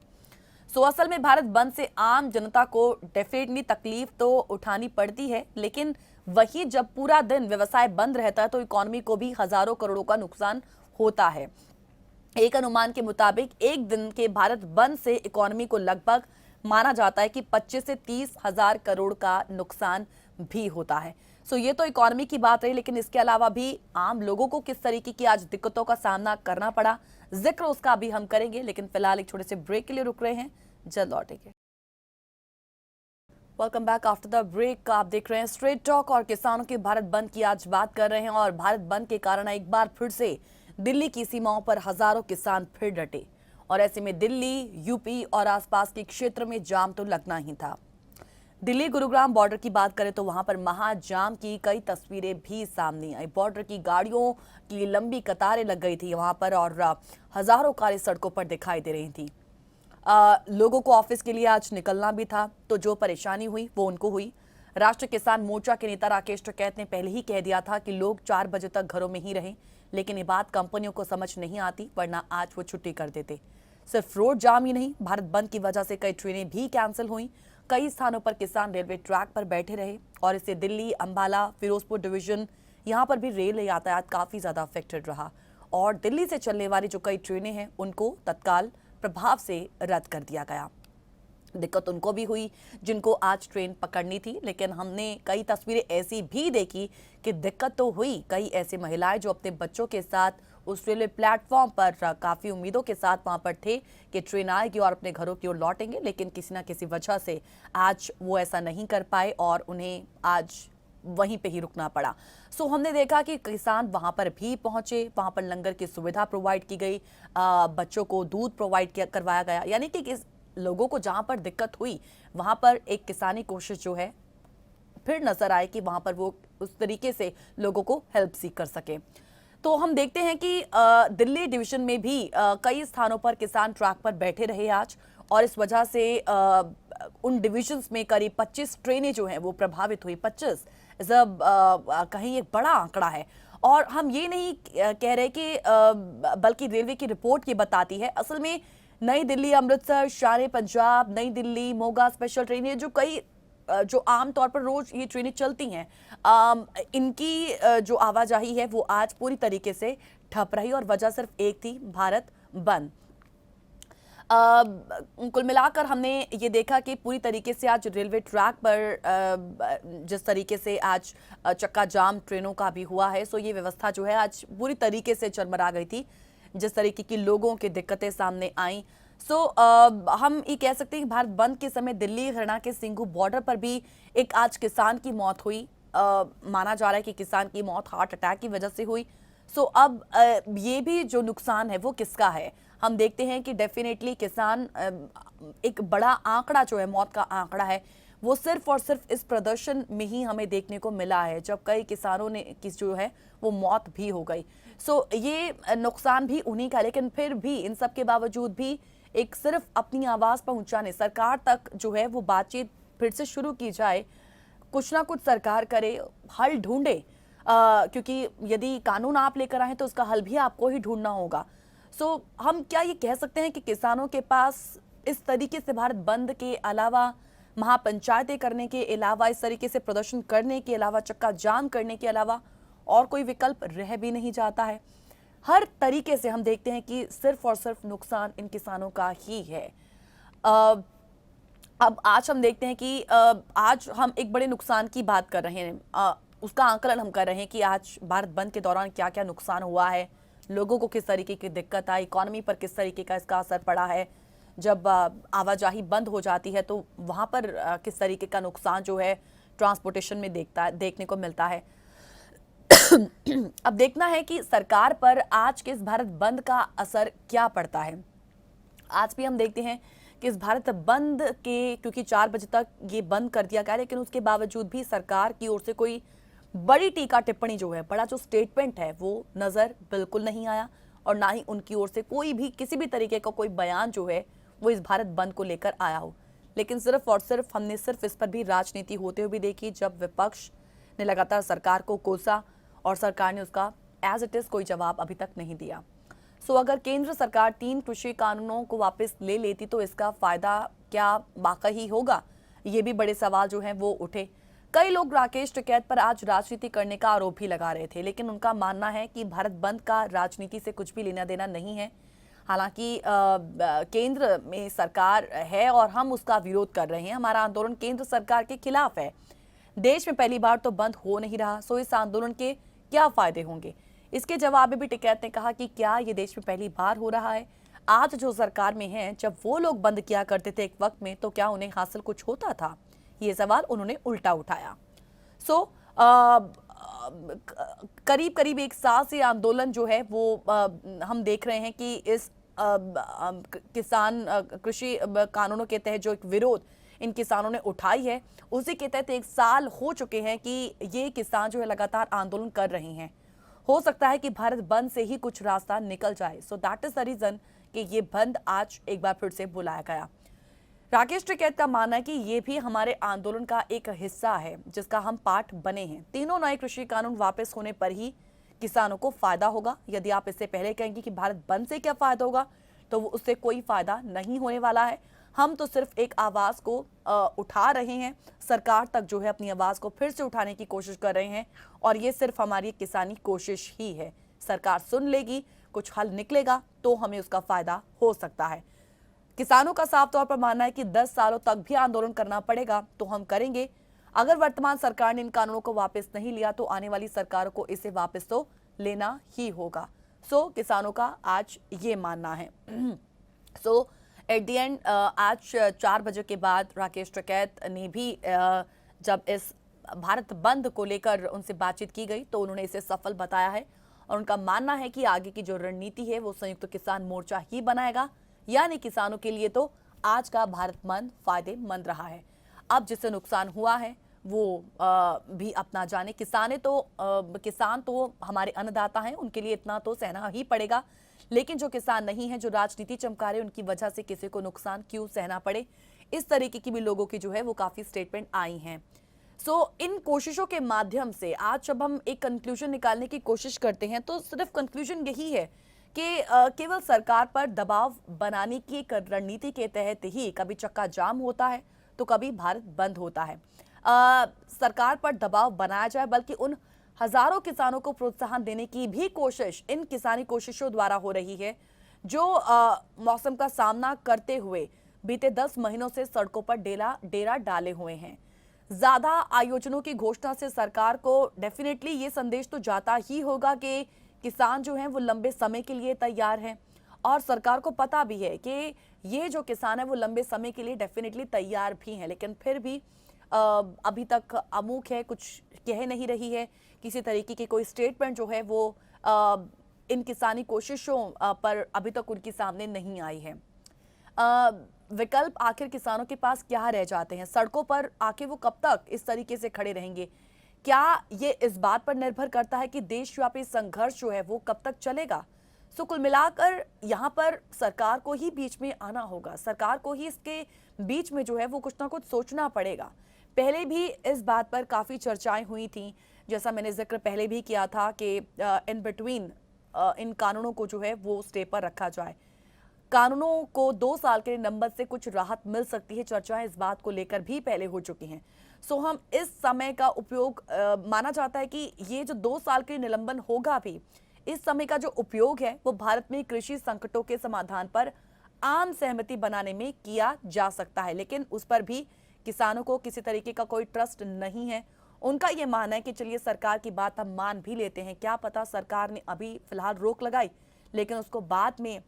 Speaker 1: सो असल में भारत बंद से आम जनता को डेफिनेटली तकलीफ तो उठानी पड़ती है, लेकिन वही जब पूरा दिन व्यवसाय बंद रहता है तो इकोनॉमी को भी हजारों करोड़ों का नुकसान होता है। एक अनुमान के मुताबिक एक दिन के भारत बंद से इकोनॉमी को लगभग माना जाता है कि 25 से 30 हजार करोड़ का नुकसान भी होता है। सो ये तो इकोनॉमी की बात रही, लेकिन इसके अलावा भी आम लोगों को किस तरीके की आज दिक्कतों का सामना करना पड़ा, जिक्र उसका भी हम करेंगे। लेकिन फिलहाल एक छोटे से ब्रेक के लिए रुक रहे हैं, जल्द लौटेंगे। Welcome back after the break. आप देख रहे हैं स्ट्रेट टॉक और किसानों के भारत बंद की आज बात कर रहे हैं। और भारत बंद के कारण एक बार फिर से दिल्ली की सीमाओं पर हजारों किसान फिर डटे, और ऐसे में दिल्ली, यूपी और आसपास के क्षेत्र में जाम तो लगना ही था। दिल्ली गुरुग्राम बॉर्डर की बात करें तो वहां पर महाजाम की कई तस्वीरें भी सामने आई। बॉर्डर की गाड़ियों की लंबी कतारें लग गई थी वहां पर, और हजारों कारें सड़कों पर दिखाई दे रही थी। लोगों को ऑफिस के लिए आज निकलना भी था, तो जो परेशानी हुई वो उनको हुई। राष्ट्रीय किसान मोर्चा के नेता राकेश टिकैत ने पहले ही कह दिया था कि लोग 4 बजे तक घरों में ही रहें, लेकिन ये बात कंपनियों को समझ नहीं आती, वरना आज वो छुट्टी कर देते। सिर्फ रोड जाम ही नहीं, भारत बंद की वजह से कई ट्रेनें भी कैंसिल हुई। कई स्थानों पर किसान रेलवे ट्रैक पर बैठे रहे, और इससे दिल्ली, अंबाला, फिरोजपुर डिवीजन, यहाँ पर भी रेल यातायात काफी ज्यादा अफेक्टेड रहा। और दिल्ली से चलने वाली जो कई ट्रेनें हैं उनको तत्काल प्रभाव से रद्द कर दिया गया। दिक्कत उनको भी हुई जिनको आज ट्रेन पकड़नी थी, लेकिन हमने कई तस्वीरें ऐसी भी देखी कि दिक्कत तो हुई। कई ऐसी महिलाएं जो अपने बच्चों के साथ उस रेलवे प्लेटफॉर्म पर काफी उम्मीदों के साथ वहां पर थे कि ट्रेन आएगी और अपने घरों की ओर लौटेंगे, लेकिन किसी ना किसी वजह से आज वो ऐसा नहीं कर पाए और उन्हें आज वहीं पे ही रुकना पड़ा। सो हमने देखा कि किसान वहां पर भी पहुंचे, वहां पर लंगर की सुविधा प्रोवाइड की गई, बच्चों को दूध प्रोवाइड करवाया गया। यानी कि लोगों को जहां पर दिक्कत हुई वहां पर एक किसानी कोशिश जो है फिर नजर आए कि वहां पर वो उस तरीके से लोगों को हेल्प सीख कर सके। तो हम देखते हैं कि दिल्ली डिवीजन में भी कई स्थानों पर किसान ट्रैक पर बैठे रहे आज, और इस वजह से उन डिविजन्स में करीब 25 ट्रेनें जो हैं वो प्रभावित हुई। 25 जब कहीं एक बड़ा आंकड़ा है, और हम ये नहीं कह रहे कि बल्कि रेलवे की रिपोर्ट ये बताती है। असल में नई दिल्ली, अमृतसर, शान पंजाब, नई दिल्ली, मोगा स्पेशल ट्रेनें जो कई जो आमतौर पर रोज ये ट्रेनें चलती हैं, इनकी जो आवाजाही है वो आज पूरी तरीके से ठप रही, और वजह सिर्फ एक थी, भारत बंद। कुल मिलाकर हमने ये देखा कि पूरी तरीके से आज रेलवे ट्रैक पर जिस तरीके से आज चक्का जाम ट्रेनों का भी हुआ है, सो ये व्यवस्था जो है आज पूरी तरीके से चरमरा गई थी, जिस तरीके की लोगों की दिक्कतें सामने आई। सो हम ये कह सकते हैं कि भारत बंद के समय दिल्ली हरियाणा के सिंघू बॉर्डर पर भी एक आज किसान की मौत हुई। माना जा रहा है कि किसान की मौत हार्ट अटैक की वजह से हुई। सो अब ये भी जो नुकसान है वो किसका है, हम देखते हैं कि डेफिनेटली किसान, एक बड़ा आंकड़ा जो है, मौत का आंकड़ा है, वो सिर्फ और सिर्फ इस प्रदर्शन में ही हमें देखने को मिला है, जब कई किसानों ने की जो है वो मौत भी हो गई। सो ये नुकसान भी उन्हीं का, लेकिन फिर भी इन सब के बावजूद भी एक सिर्फ अपनी आवाज पहुंचाने, सरकार तक जो है वो बातचीत फिर से शुरू की जाए, कुछ ना कुछ सरकार करे, हल ढूंढे, क्योंकि यदि कानून आप लेकर आए तो उसका हल भी आपको ही ढूंढना होगा। सो हम क्या ये कह सकते हैं कि किसानों के पास इस तरीके से भारत बंद के अलावा, महापंचायतें करने के अलावा, इस तरीके से प्रदर्शन करने के अलावा, चक्का जाम करने के अलावा और कोई विकल्प रह भी नहीं जाता है। हर तरीके से हम देखते हैं कि सिर्फ और सिर्फ नुकसान इन किसानों का ही है। अब आज हम देखते हैं कि आज हम एक बड़े नुकसान की बात कर रहे हैं, उसका आंकलन हम कर रहे हैं कि आज भारत बंद के दौरान क्या क्या नुकसान हुआ है, लोगों को किस तरीके की दिक्कत आई, इकोनॉमी पर किस तरीके का इसका असर पड़ा है। जब आवाजाही बंद हो जाती है तो वहां पर किस तरीके का नुकसान जो है ट्रांसपोर्टेशन में देखने को मिलता है। अब देखना है कि सरकार पर आज के इस भारत बंद का असर क्या पड़ता है। आज भी हम देखते हैं कि इस भारत बंद के, क्योंकि 4 बजे तक ये बंद कर दिया गया, लेकिन उसके बावजूद भी सरकार की ओर से कोई बड़ी टीका टिप्पणी जो है, बड़ा जो स्टेटमेंट है, वो नजर बिल्कुल नहीं आया। और ना ही उनकी ओर से कोई भी किसी भी तरीके का कोई बयान जो है वो इस भारत बंद को लेकर आया हो। लेकिन सिर्फ और सिर्फ हमने सिर्फ इस पर भी राजनीति होते हुए भी देखी, जब विपक्ष ने लगातार सरकार को कोसा और सरकार ने उसका एज इट इज कोई जवाब अभी तक नहीं दिया। सो अगर केंद्र सरकार 3 कृषि कानूनों को वापस ले लेती तो इसका फायदा क्या वाकई होगा, ये भी बड़े सवाल जो हैं वो उठे। कई लोग राकेश टिकैत पर आज राजनीति करने का आरोप भी लगा रहे थे, लेकिन उनका मानना है कि भारत बंद का राजनीति से कुछ भी लेना देना नहीं है। हालांकि केंद्र में सरकार है और हम उसका विरोध कर रहे हैं, हमारा आंदोलन केंद्र सरकार के खिलाफ है। देश में पहली बार तो बंद हो नहीं रहा, सो इस आंदोलन के क्या फायदे होंगे? इसके जवाब में भी टिकैत ने कहा कि क्या ये देश में पहली बार हो रहा है? आज जो सरकार में है, जब वो लोग बंद किया करते थे एक वक्त में, तो क्या उन्हें हासिल कुछ होता था? ये सवाल उन्होंने उल्टा उठाया। सो करीब करीब 1 साल से आंदोलन जो है वो हम देख रहे हैं कि इस किसान कृषि कानूनों के तहत जो एक विरोध इन किसानों ने उठाई है, उसी के तहत 1 साल हो चुके हैं कि ये किसान जो है लगातार आंदोलन कर रहे हैं। हो सकता है कि भारत बंद से ही कुछ रास्ता निकल जाए। So that is the reason कि ये बंद आज एक बार फिर से बुलाया गया। राकेश टिकैत का मानना है कि ये भी हमारे आंदोलन का एक हिस्सा है जिसका हम पार्ट बने हैं। तीनों नए कृषि कानून वापस होने पर ही किसानों को फायदा होगा। यदि आप इससे पहले कहेंगे कि भारत बंद से क्या फायदा होगा, तो उससे कोई फायदा नहीं होने वाला है। हम तो सिर्फ एक आवाज को उठा रहे हैं, सरकार तक जो है अपनी आवाज को फिर से उठाने की कोशिश कर रहे हैं, और ये सिर्फ हमारी किसानी कोशिश ही है। सरकार सुन लेगी, कुछ हल निकलेगा तो हमें उसका फायदा हो सकता है। किसानों का साफ तौर पर मानना है कि 10 सालों तक भी आंदोलन करना पड़ेगा तो हम करेंगे। अगर वर्तमान सरकार ने इन कानूनों को वापस नहीं लिया तो आने वाली सरकारों को इसे वापस तो लेना ही होगा। सो किसानों का आज ये मानना है। सो एट द एंड आज 4 बजे के बाद राकेश टिकैत ने भी जब इस भारत बंद को लेकर उनसे बातचीत की गई तो उन्होंने इसे सफल बताया है, और उनका मानना है कि आगे की जो रणनीति है वो संयुक्त किसान मोर्चा ही बनाएगा। यानी किसानों के लिए तो आज का भारत बंद फायदेमंद रहा है। अब जिससे नुकसान हुआ है वो भी अपना जाने। किसान तो हमारे अन्नदाता हैं, उनके लिए इतना तो सहना ही पड़ेगा। लेकिन जो किसान नहीं है, जो राजनीति चमका रहे, उनकी वजह से किसी को नुकसान क्यों सहना पड़े, इस तरीके की भी लोगों की जो है वो काफी स्टेटमेंट आई हैं। सो इन कोशिशों के माध्यम से आज जब हम एक कंक्लूजन निकालने की कोशिश करते हैं तो सिर्फ कंक्लूजन यही है कि केवल सरकार पर दबाव बनाने की एक रणनीति के तहत ही कभी चक्का जाम होता है तो कभी भारत बंद होता है। सरकार पर दबाव बनाया जाए, बल्कि उन हजारों किसानों को प्रोत्साहन देने की भी कोशिश इन किसानी कोशिशों द्वारा हो रही है जो मौसम का सामना करते हुए बीते 10 महीनों से सड़कों पर डेरा डाले हुए हैं। ज्यादा आयोजनों की घोषणा से सरकार को डेफिनेटली ये संदेश तो जाता ही होगा कि किसान जो हैं वो लंबे समय के लिए तैयार हैं, और सरकार को पता भी है कि ये जो किसान है वो लंबे समय के लिए डेफिनेटली तैयार भी हैं, लेकिन फिर भी अभी तक अमूक है, कुछ कह नहीं रही है। किसी तरीके की कोई स्टेटमेंट जो है वो इन किसानी कोशिशों पर अभी तक उनके सामने नहीं आई है। विकल्प आखिर किसानों के पास क्या रह जाते हैं? सड़कों पर आखिर वो कब तक इस तरीके से खड़े रहेंगे? क्या ये इस बात पर निर्भर करता है कि देशव्यापी संघर्ष जो है वो कब तक चलेगा? सो कुल मिलाकर यहाँ पर सरकार को ही बीच में आना होगा। सरकार को ही इसके बीच में जो है वो कुछ ना कुछ सोचना पड़ेगा। पहले भी इस बात पर काफ़ी चर्चाएं हुई थी, जैसा मैंने जिक्र पहले भी किया था कि इन बिटवीन इन कानूनों को जो है वो स्टे पर रखा जाए। कानूनों को 2 साल के निलंबन से कुछ राहत मिल सकती है। चर्चाएं इस बात को लेकर भी पहले हो चुकी हैं। सो हम इस समय का उपयोग माना जाता है कि ये जो 2 साल के निलंबन होगा भी, इस समय का जो उपयोग है वो भारत में कृषि संकटों के समाधान पर आम सहमति बनाने में किया जा सकता है। लेकिन उस पर भी किसानों को किसी तरीके का कोई ट्रस्ट नहीं है। उनका ये मानना है कि चलिए सरकार की बात हम मान भी लेते हैं, क्या पता सरकार ने अभी फिलहाल रोक लगाई लेकिन उसको बाद में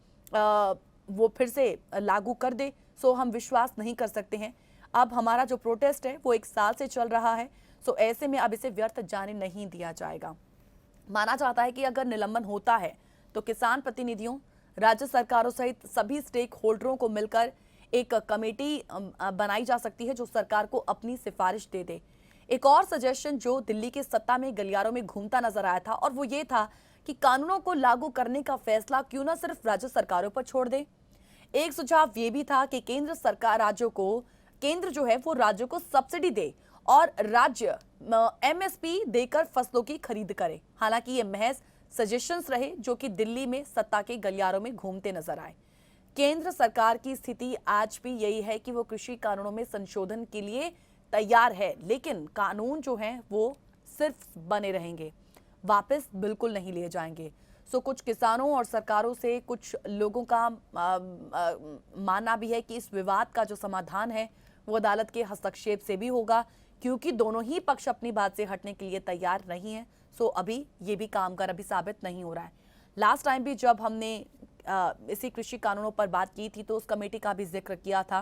Speaker 1: वो फिर से लागू कर दे। सो हम विश्वास नहीं कर सकते हैं। अब हमारा जो प्रोटेस्ट है वो 1 साल से चल रहा है, सो ऐसे में अब इसे व्यर्थ जाने नहीं दिया जाएगा। माना जाता है कि अगर निलंबन होता है तो किसान प्रतिनिधियों, राज्य सरकारों सहित सभी स्टेक होल्डरों को मिलकर एक कमेटी बनाई जा सकती है जो सरकार को अपनी सिफारिश दे दे। एक और सजेशन जो दिल्ली के सत्ता में गलियारों में घूमता नजर आया था और वो ये था कि कानूनों को लागू करने का फैसला क्यों ना सिर्फ राज्य सरकारों पर छोड़ दे। एक सुझाव ये भी था कि केंद्र जो है वो राज्यों को सब्सिडी दे और राज्य एमएसपी देकर फसलों की खरीद करे। हालांकि ये महज सजेशंस रहे जो कि दिल्ली में सत्ता के गलियारों में घूमते नजर आए। केंद्र सरकार की स्थिति आज भी यही है कि वो कृषि कानूनों में संशोधन के लिए तैयार है, लेकिन कानून जो हैं वो सिर्फ बने रहेंगे, वापस बिल्कुल नहीं लिए जाएंगे। सो कुछ किसानों और सरकारों से कुछ लोगों का मानना भी है कि इस विवाद का जो समाधान है वो अदालत के हस्तक्षेप से भी होगा, क्योंकि दोनों ही पक्ष अपनी बात से हटने के लिए तैयार नहीं है। सो अभी ये भी कामगार अभी साबित नहीं हो रहा है। लास्ट टाइम भी जब हमने इसी कृषि कानूनों पर बात की थी तो उस कमेटी का भी जिक्र किया था।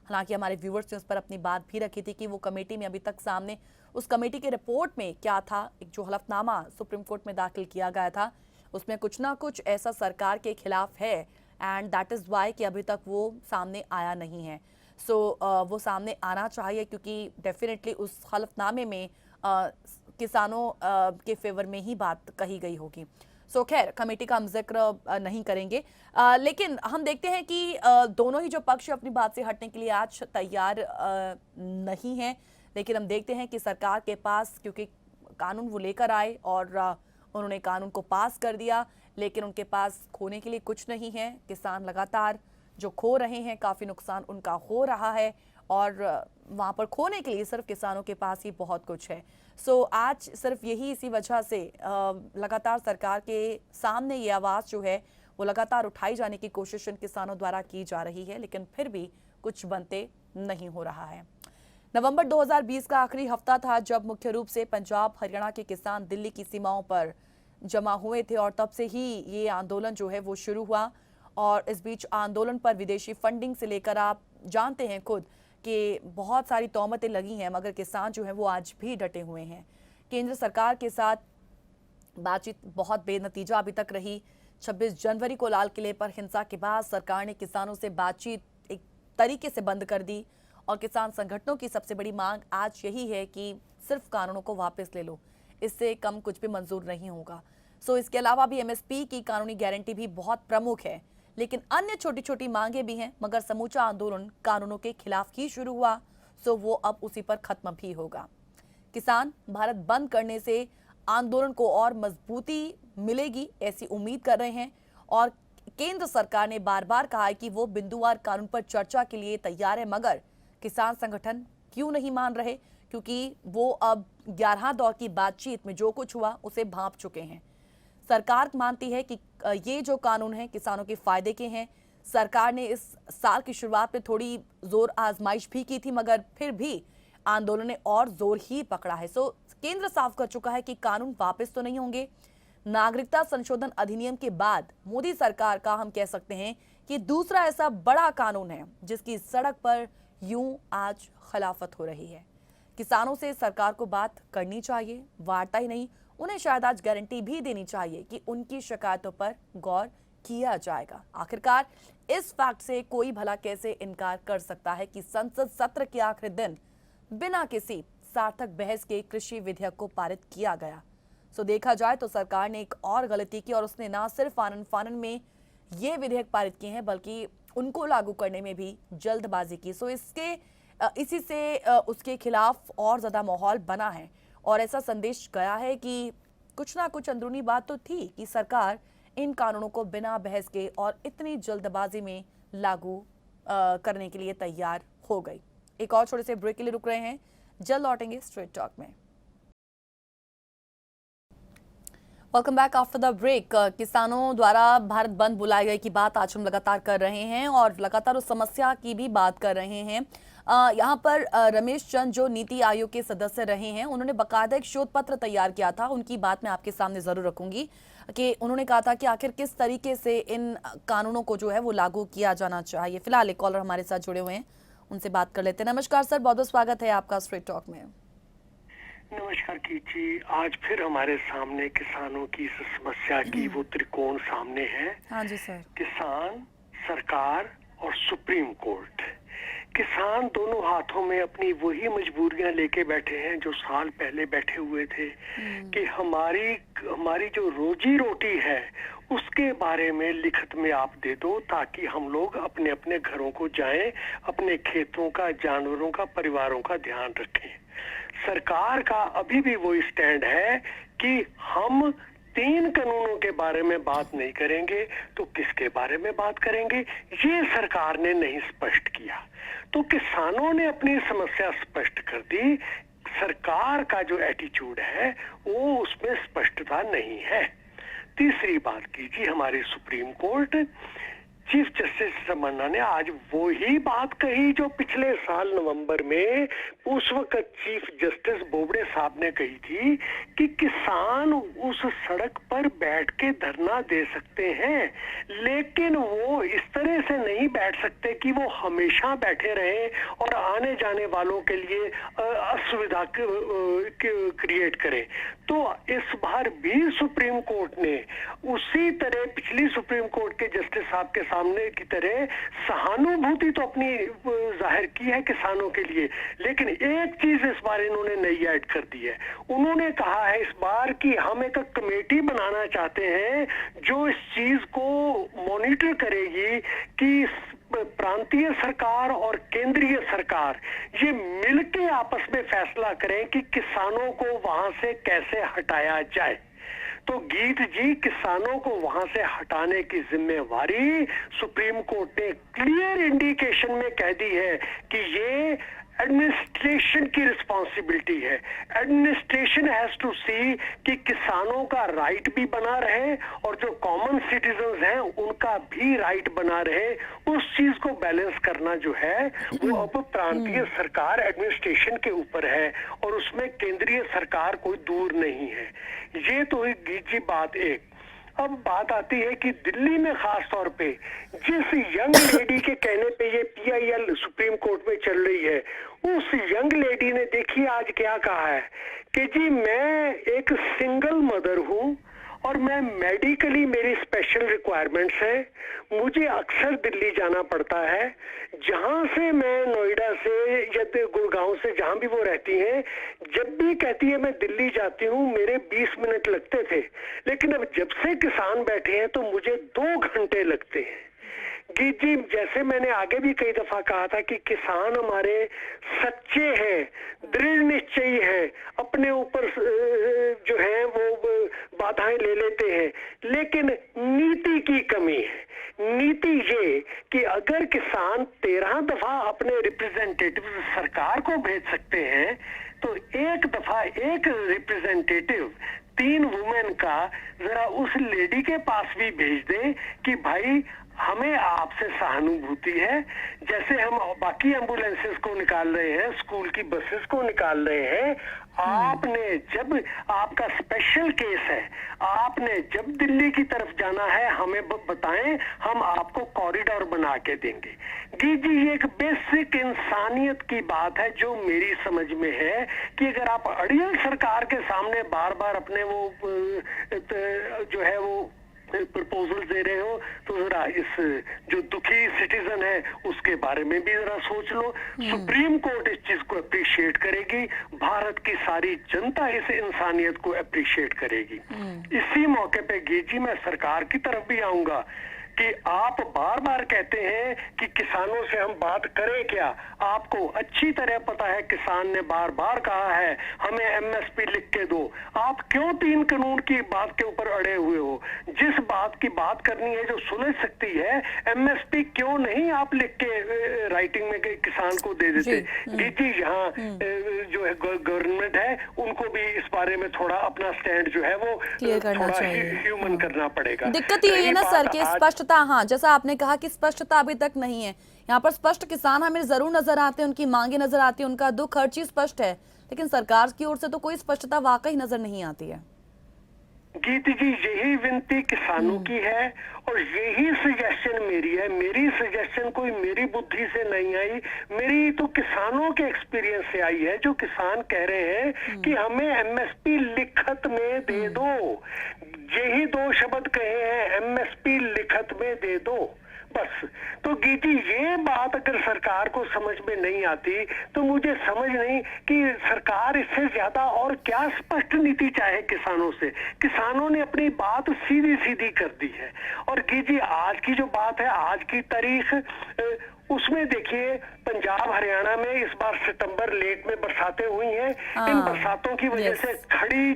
Speaker 1: हालांकि हमारे व्यूवर्स ने उस पर अपनी बात भी रखी थी कि वो कमेटी में अभी तक सामने उस कमेटी के रिपोर्ट में क्या था, एक जो हलफनामा सुप्रीम कोर्ट में दाखिल किया गया था उसमें कुछ ना कुछ ऐसा सरकार के खिलाफ है, एंड दैट इज वाई कि अभी तक वो सामने आया नहीं है। सो वो सामने आना चाहिए, क्योंकि डेफिनेटली उस हलफनामे में किसानों के फेवर में ही बात कही गई होगी। सो खैर, कमेटी का हम जिक्र नहीं करेंगे, लेकिन हम देखते हैं कि दोनों ही जो पक्ष अपनी बात से हटने के लिए आज तैयार नहीं है। लेकिन हम देखते हैं कि सरकार के पास, क्योंकि कानून वो लेकर आए और उन्होंने कानून को पास कर दिया, लेकिन उनके पास खोने के लिए कुछ नहीं है। किसान लगातार जो खो रहे हैं, काफ़ी नुकसान उनका हो रहा है और वहाँ पर खोने के लिए सिर्फ किसानों के पास ही बहुत कुछ है। सो आज सिर्फ यही इसी वजह से लगातार सरकार के सामने ये आवाज़ जो है वो लगातार उठाई जाने की कोशिश इन किसानों द्वारा की जा रही है, लेकिन फिर भी कुछ बनते नहीं हो रहा है। नवंबर 2020 का आखिरी हफ्ता था जब मुख्य रूप से पंजाब हरियाणा के किसान दिल्ली की सीमाओं पर जमा हुए थे और तब से ही ये आंदोलन जो है वो शुरू हुआ। और इस बीच आंदोलन पर विदेशी फंडिंग से लेकर आप जानते हैं खुद कि बहुत सारी तौमतें लगी हैं, मगर किसान जो है वो आज भी डटे हुए हैं। केंद्र सरकार के साथ बातचीत बहुत बेनतीजा अभी तक रही। 26 जनवरी को लाल किले पर हिंसा के बाद सरकार ने किसानों से बातचीत एक तरीके से बंद कर दी और किसान संगठनों की सबसे बड़ी मांग आज यही है कि सिर्फ कानूनों को वापस ले लो, इससे कम कुछ भी मंजूर नहीं होगा। सो इसके अलावा भी एमएसपी की कानूनी गारंटी भी बहुत प्रमुख है, लेकिन अन्य छोटी छोटी मांगे भी हैं, मगर समूचा आंदोलन कानूनों के खिलाफ ही शुरू हुआ, सो वो अब उसी पर खत्म भी होगा। किसान भारत बंद करने से आंदोलन को और मजबूती मिलेगी ऐसी उम्मीद कर रहे हैं और केंद्र सरकार ने बार बार कहा है कि वो बिंदुवार कानून पर चर्चा के लिए तैयार है, मगर किसान संगठन क्यों नहीं मान रहे, क्योंकि वो अब 11 दौर की बातचीत में जो कुछ हुआ उसे भांप चुके हैं। सरकार मानती है कि ये जो कानून है किसानों के फायदे के हैं। सरकार ने इस साल की शुरुआत में थोड़ी जोर आजमाइश भी की थी, मगर फिर भी आंदोलन ने और जोर ही पकड़ा है। सो केंद्र साफ कर चुका है कि कानून वापस तो नहीं होंगे। नागरिकता संशोधन अधिनियम के बाद मोदी सरकार का हम कह सकते हैं कि दूसरा ऐसा बड़ा कानून है जिसकी सड़क पर यूं आज खिलाफत हो रही है। किसानों से सरकार को बात करनी चाहिए, वार्ता ही नहीं, उन्हें शायद आज गारंटी भी देनी चाहिए कि उनकी शिकायतों पर गौर किया जाएगा। आखिरकार इस फैक्ट से कोई भला कैसे इनकार कर सकता है कि संसद सत्र के आखिरी दिन बिना किसी सार्थक बहस के कृषि विधेयक को पारित किया गया। सो देखा जाए तो सरकार ने एक और गलती की और उसने ना सिर्फ आनन फानन में ये विधेयक पारित किए हैं बल्कि उनको लागू करने में भी जल्दबाजी की। सो इसी से उसके खिलाफ और ज्यादा माहौल बना है और ऐसा संदेश गया है कि कुछ ना कुछ अंदरूनी बात तो थी कि सरकार इन कानूनों को बिना बहस के और इतनी जल्दबाजी में लागू करने के लिए तैयार हो गई। एक और छोटे से ब्रेक के लिए रुक रहे हैं, जल्द लौटेंगे स्ट्रेट टॉक में। Welcome back after the break. किसानों द्वारा भारत बंद बुलाए गए की बात आज हम लगातार कर रहे हैं और लगातार उस समस्या की भी बात कर रहे हैं। यहाँ पर रमेश चंद जो नीति आयोग के सदस्य रहे हैं, उन्होंने बाकायदा एक शोध पत्र तैयार किया था। उनकी बात मैं आपके सामने जरूर रखूंगी कि उन्होंने कहा था कि आखिर किस तरीके से इन कानूनों को जो है वो लागू किया जाना चाहिए। फिलहाल एक कॉलर हमारे साथ जुड़े हुए हैं, उनसे बात कर लेते हैं। नमस्कार सर, बहुत बहुत स्वागत है आपका स्ट्रेट टॉक में।
Speaker 4: नमस्कार कीची। आज फिर हमारे सामने किसानों की इस समस्या की वो त्रिकोण सामने है।
Speaker 1: हाँ जी सर।
Speaker 4: किसान, सरकार और सुप्रीम कोर्ट, किसान दोनों हाथों में अपनी वही मजबूरियां लेके बैठे हैं जो साल पहले बैठे हुए थे कि हमारी जो रोजी रोटी है उसके बारे में लिखत में आप दे दो, ताकि हम लोग अपने अपने घरों को जाएं, अपने खेतों का, जानवरों का, परिवारों का ध्यान रखें। सरकार का अभी भी वही स्टैंड है कि हम 3 कानूनों के बारे में बात नहीं करेंगे, तो किसके बारे में बात करेंगे, ये सरकार ने नहीं स्पष्ट किया। तो किसानों ने अपनी समस्या स्पष्ट कर दी, सरकार का जो एटीट्यूड है वो उसमें स्पष्टता नहीं है। तीसरी बात कीजिए, हमारी Supreme Court, Chief Justice Ramanna ने आज वो ही बात कही जो पिछले साल नवंबर में उस वक्त चीफ जस्टिस बोबड़े साहब ने कही थी कि किसान उस सड़क पर बैठ के धरना दे सकते हैं, लेकिन वो इस तरह से नहीं बैठ सकते कि वो हमेशा बैठे रहे और आने जाने वालों के लिए असुविधा क्रिएट करें। तो इस बार भी सुप्रीम कोर्ट ने उसी तरह पिछली सुप्रीम कोर्ट के जस्टिस साहब के सामने की तरह सहानुभूति तो अपनी जाहिर की है किसानों के लिए, लेकिन एक चीज इस बार इन्होंने नई ऐड कर दी है। उन्होंने कहा है इस बार कि हम एक कमेटी बनाना चाहते हैं जो इस चीज को मॉनिटर करेगी कि प्रांतीय सरकार और केंद्रीय सरकार ये मिलके आपस में फैसला करें कि किसानों को वहां से कैसे हटाया जाए। तो गीत जी, किसानों को वहां से हटाने की जिम्मेवारी सुप्रीम कोर्ट ने क्लियर इंडिकेशन में कह दी है कि ये एडमिनिस्ट्रेशन की रिस्पॉन्सिबिलिटी है। एडमिनिस्ट्रेशन हैज टू सी कि किसानों का राइट भी बना रहे और जो कॉमन सिटीजन्स हैं उनका भी राइट बना रहे। उस चीज को बैलेंस करना जो है वो अब प्रांतीय सरकार एडमिनिस्ट्रेशन के ऊपर है और उसमें केंद्रीय सरकार कोई दूर नहीं है। ये तो हुई गीची बात एक। अब बात आती है कि दिल्ली में खास तौर पे जिस यंग लेडी के कहने पे ये PIL सुप्रीम कोर्ट में चल रही है, उस यंग लेडी ने देखिए आज क्या कहा है कि जी मैं एक सिंगल मदर हूं और मैं मेडिकली मेरी स्पेशल रिक्वायरमेंट्स है, मुझे अक्सर दिल्ली जाना पड़ता है। जहां से मैं नोएडा से या गुड़गांव से जहां भी वो रहती हैं, जब भी कहती है मैं दिल्ली जाती हूँ मेरे 20 मिनट लगते थे, लेकिन अब जब से किसान बैठे हैं तो मुझे 2 घंटे लगते हैं। जी, जैसे मैंने आगे भी कई दफा कहा था कि किसान हमारे सच्चे हैं, दृढ़ निश्चयी हैं, अपने ऊपर जो है वो बाधाएं ले लेते हैं, लेकिन नीति की कमी है। नीति ये कि अगर किसान 13 दफा अपने रिप्रेजेंटेटिव सरकार को भेज सकते हैं, तो एक दफा एक रिप्रेजेंटेटिव 3 वुमेन का जरा उस लेडी के पास भी भेज दें कि भाई हमें आपसे सहानुभूति है। जैसे हम बाकी एम्बुलेंसेस को निकाल रहे हैं, स्कूल की बसेस को निकाल रहे हैं, आपने जब आपका स्पेशल केस है, आपने जब दिल्ली की तरफ जाना है हमें बताएं, हम आपको कॉरिडोर बना के देंगे। जी, ये एक बेसिक इंसानियत की बात है जो मेरी समझ में है कि अगर आप अड़ियल सरकार के सामने बार बार अपने वो जो है वो प्रपोजल दे रहे हो, तो जरा इस जो दुखी सिटीजन है उसके बारे में भी जरा सोच लो। सुप्रीम कोर्ट इस चीज को अप्रिशिएट करेगी, भारत की सारी जनता इस इंसानियत को अप्रिशिएट करेगी। इसी मौके पे गीजी मैं सरकार की तरफ भी आऊंगा कि आप बार बार कहते हैं कि किसानों से हम बात करें क्या। आपको अच्छी तरह पता है, किसान ने बार बार कहा है हमें MSP लिख के दो। आप क्यों 3 कानून की बात के ऊपर अड़े हुए हो? जिस बात की बात करनी है जो सुलझ सकती है, MSP क्यों नहीं आप लिख के राइटिंग में किसान को दे देते? जी, यहाँ जो है गवर्नमेंट है उनको भी इस बारे में थोड़ा अपना स्टैंड जो है वो थोड़ा ह्यूमन करना पड़ेगा।
Speaker 1: दिक्कत ये है ना सर कि स्पष्टता, हाँ जैसा आपने कहा कि स्पष्टता अभी तक नहीं है। यहाँ पर स्पष्ट किसान हमें जरूर नजर आते हैं, उनकी मांगे नजर आती है, उनका दुख हर चीज स्पष्ट है, लेकिन सरकार की ओर से तो कोई स्पष्टता वाकई नजर नहीं आती है।
Speaker 4: गीत जी, यही विनती किसानों की है और यही सजेशन मेरी है। मेरी सजेशन कोई मेरी बुद्धि से नहीं आई, मेरी तो किसानों के एक्सपीरियंस से आई है, जो किसान कह रहे हैं कि हमें MSP लिखत में दे दो। यही 2 शब्द कहे हैं, MSP लिखत में दे दो। बस। तो जी ये बात अगर सरकार को समझ में नहीं आती तो मुझे समझ नहीं कि सरकार इससे ज्यादा और क्या स्पष्ट नीति चाहे किसानों से। किसानों ने अपनी बात सीधी सीधी कर दी है। और जी आज की जो बात है, आज की तारीख, उसमें देखिए पंजाब हरियाणा में इस बार सितंबर लेट में बरसातें हुई हैं। इन बरसातों की वजह से खड़ी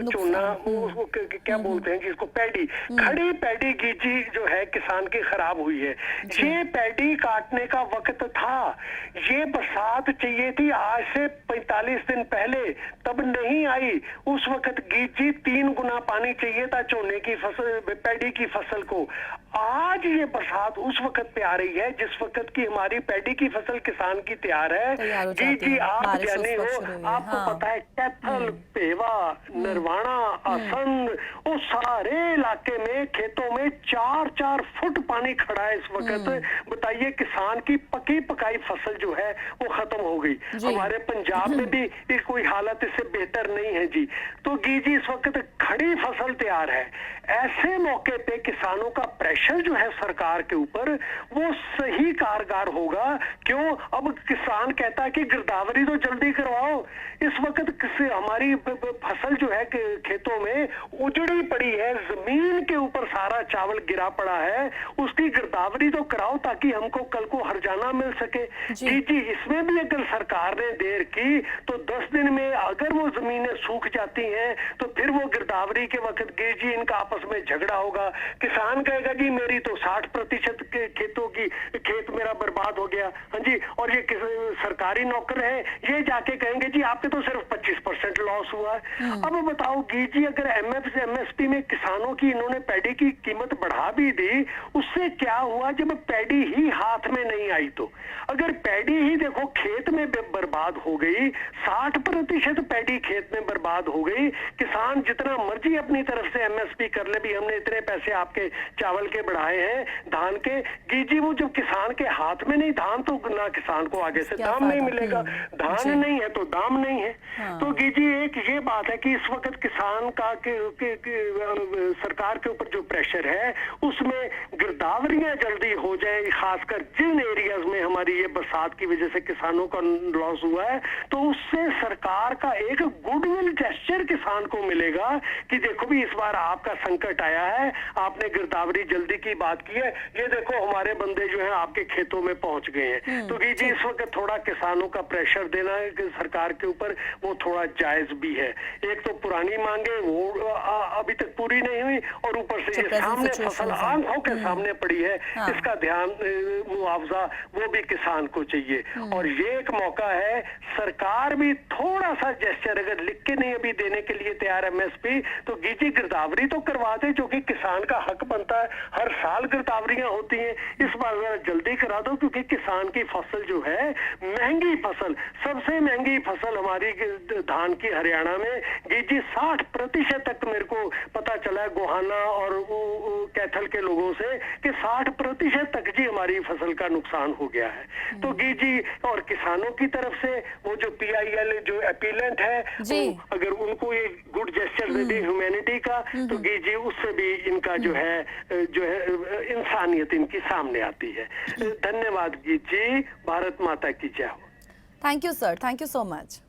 Speaker 4: चूना, उसको क्या बोलते हैं जिसको, पैडी, खड़ी पैडी जी जो है किसान की खराब हुई है। ये पैडी काटने का वक्त था, ये बरसात चाहिए थी आज से 45 दिन पहले, तब नहीं आई। उस वक्त जी 3 गुना पानी चाहिए था चोने की फसल, पैडी की फसल को। आज ये बरसात उस वक्त पे आ रही है जिस वक्त की हमारी पैडी की फसल किसान की तैयार है। जी आप जाने हो, आपको पता है कैथल, पेवा, नरवाना, असंध, वो सारे इलाके में खेतों में 4-4 फुट पानी खड़ा है इस वक्त। बताइए किसान की पकी पकाई फसल जो है वो खत्म हो गई। हमारे पंजाब में भी कोई हालत इससे बेहतर नहीं है जी। तो जी इस वक्त खड़ी फसल तैयार है। ऐसे मौके पे किसानों का प्रेशर जो है सरकार के ऊपर वो सही कारगर होगा। क्यों? अब किसान कहता है कि गिरदावरी तो जल्दी करवाओ। इस वक्त हमारी फसल जो है खेतों में उजड़ी पड़ी है, जमीन के ऊपर सारा चावल गिरा पड़ा है, उसकी गिरदावरी तो कराओ ताकि हमको कल को हर्जाना मिल सके। जी इसमें भी अगर सरकार ने देर की तो 10 दिन में अगर वो जमीनें सूख जाती हैं तो फिर वो गिरदावरी के वक्त जी इनका आपस में झगड़ा होगा। किसान कहेगा जी मेरी तो 60% के खेतों की खेत मेरा बर्बाद हो गया, हाँ जी, और ये सरकारी नौकर है ये जाके कहेंगे जी आपके तो सिर्फ 25% लॉस हुआ है। अब बताओ जी अगर एमएसपी में किसानों की इन्होंने पैडी की कीमत बढ़ा भी दी, उससे क्या हुआ जब पैडी ही हाथ में नहीं आई। तो अगर पैडी ही देखो खेत में बर्बाद हो गई, 60% पैडी खेत में बर्बाद हो गई, किसान जितना मर्जी अपनी तरफ से एमएसपी कर ले भी हमने इतने पैसे आपके चावल के बढ़ाए हैं, धान के, जी वो जब किसान के हाथ में नहीं धान तो ना किसान को आगे से दाम नहीं मिलेगा। धान नहीं है तो दाम नहीं है। तो जी एक ये बात है कि इस वक्त किसान का सरकार के ऊपर जो प्रेशर है उसमें गिरदावरियां जल्दी हो जाए, खासकर जिन एरियाज में हमारी ये बरसात की वजह से किसानों का लॉस हुआ है, तो उससे सरकार का एक गुडविल जेस्चर किसान को मिलेगा कि देखो भी इस बार आपका संकट आया है, आपने गिरदावरी जल्दी की बात की है, ये देखो हमारे बंदे जो है आपके खेतों में पहुंच गए हैं। तो जी इस वक्त थोड़ा किसानों का प्रेशर देना है कि सरकार के ऊपर वो थोड़ा जायज भी है। एक तो पुरानी मांगे वो अभी तक पूरी नहीं हुई और ऊपर से ये सामने फसल आंखों के सामने पड़ी है, इसका ध्यान मुआवजा वो भी किसान को चाहिए। और ये एक मौका है सरकार भी थोड़ा सा जेस्चर अगर लिख के नहीं अभी देने के लिए तैयार एमएसपी तो जी गिरदावरी तो करवा दे जो कि किसान का हक बनता है। हर साल गिरदावरियां होती हैं, इस बार जरा जल्दी करा दो क्योंकि किसान की फसल जो है महंगी फसल, सबसे महंगी फसल हमारी धान की हरियाणा में जी 60% तक मेरे को पता चला है गोहाना और कैथल के लोगों से कि 60% तक जी हमारी फसल का नुकसान हो गया है। तो जी और किसानों की तरफ से वो जो PIL जो अपीलेंट है अगर उनको ये गुड जेस्चर दे दी ह्यूमैनिटी का तो जी उससे भी इनका जो है इंसानियत इनकी सामने आती है। धन्यवाद जी, भारत माता की जय हो।
Speaker 1: Thank you sir, thank you so much.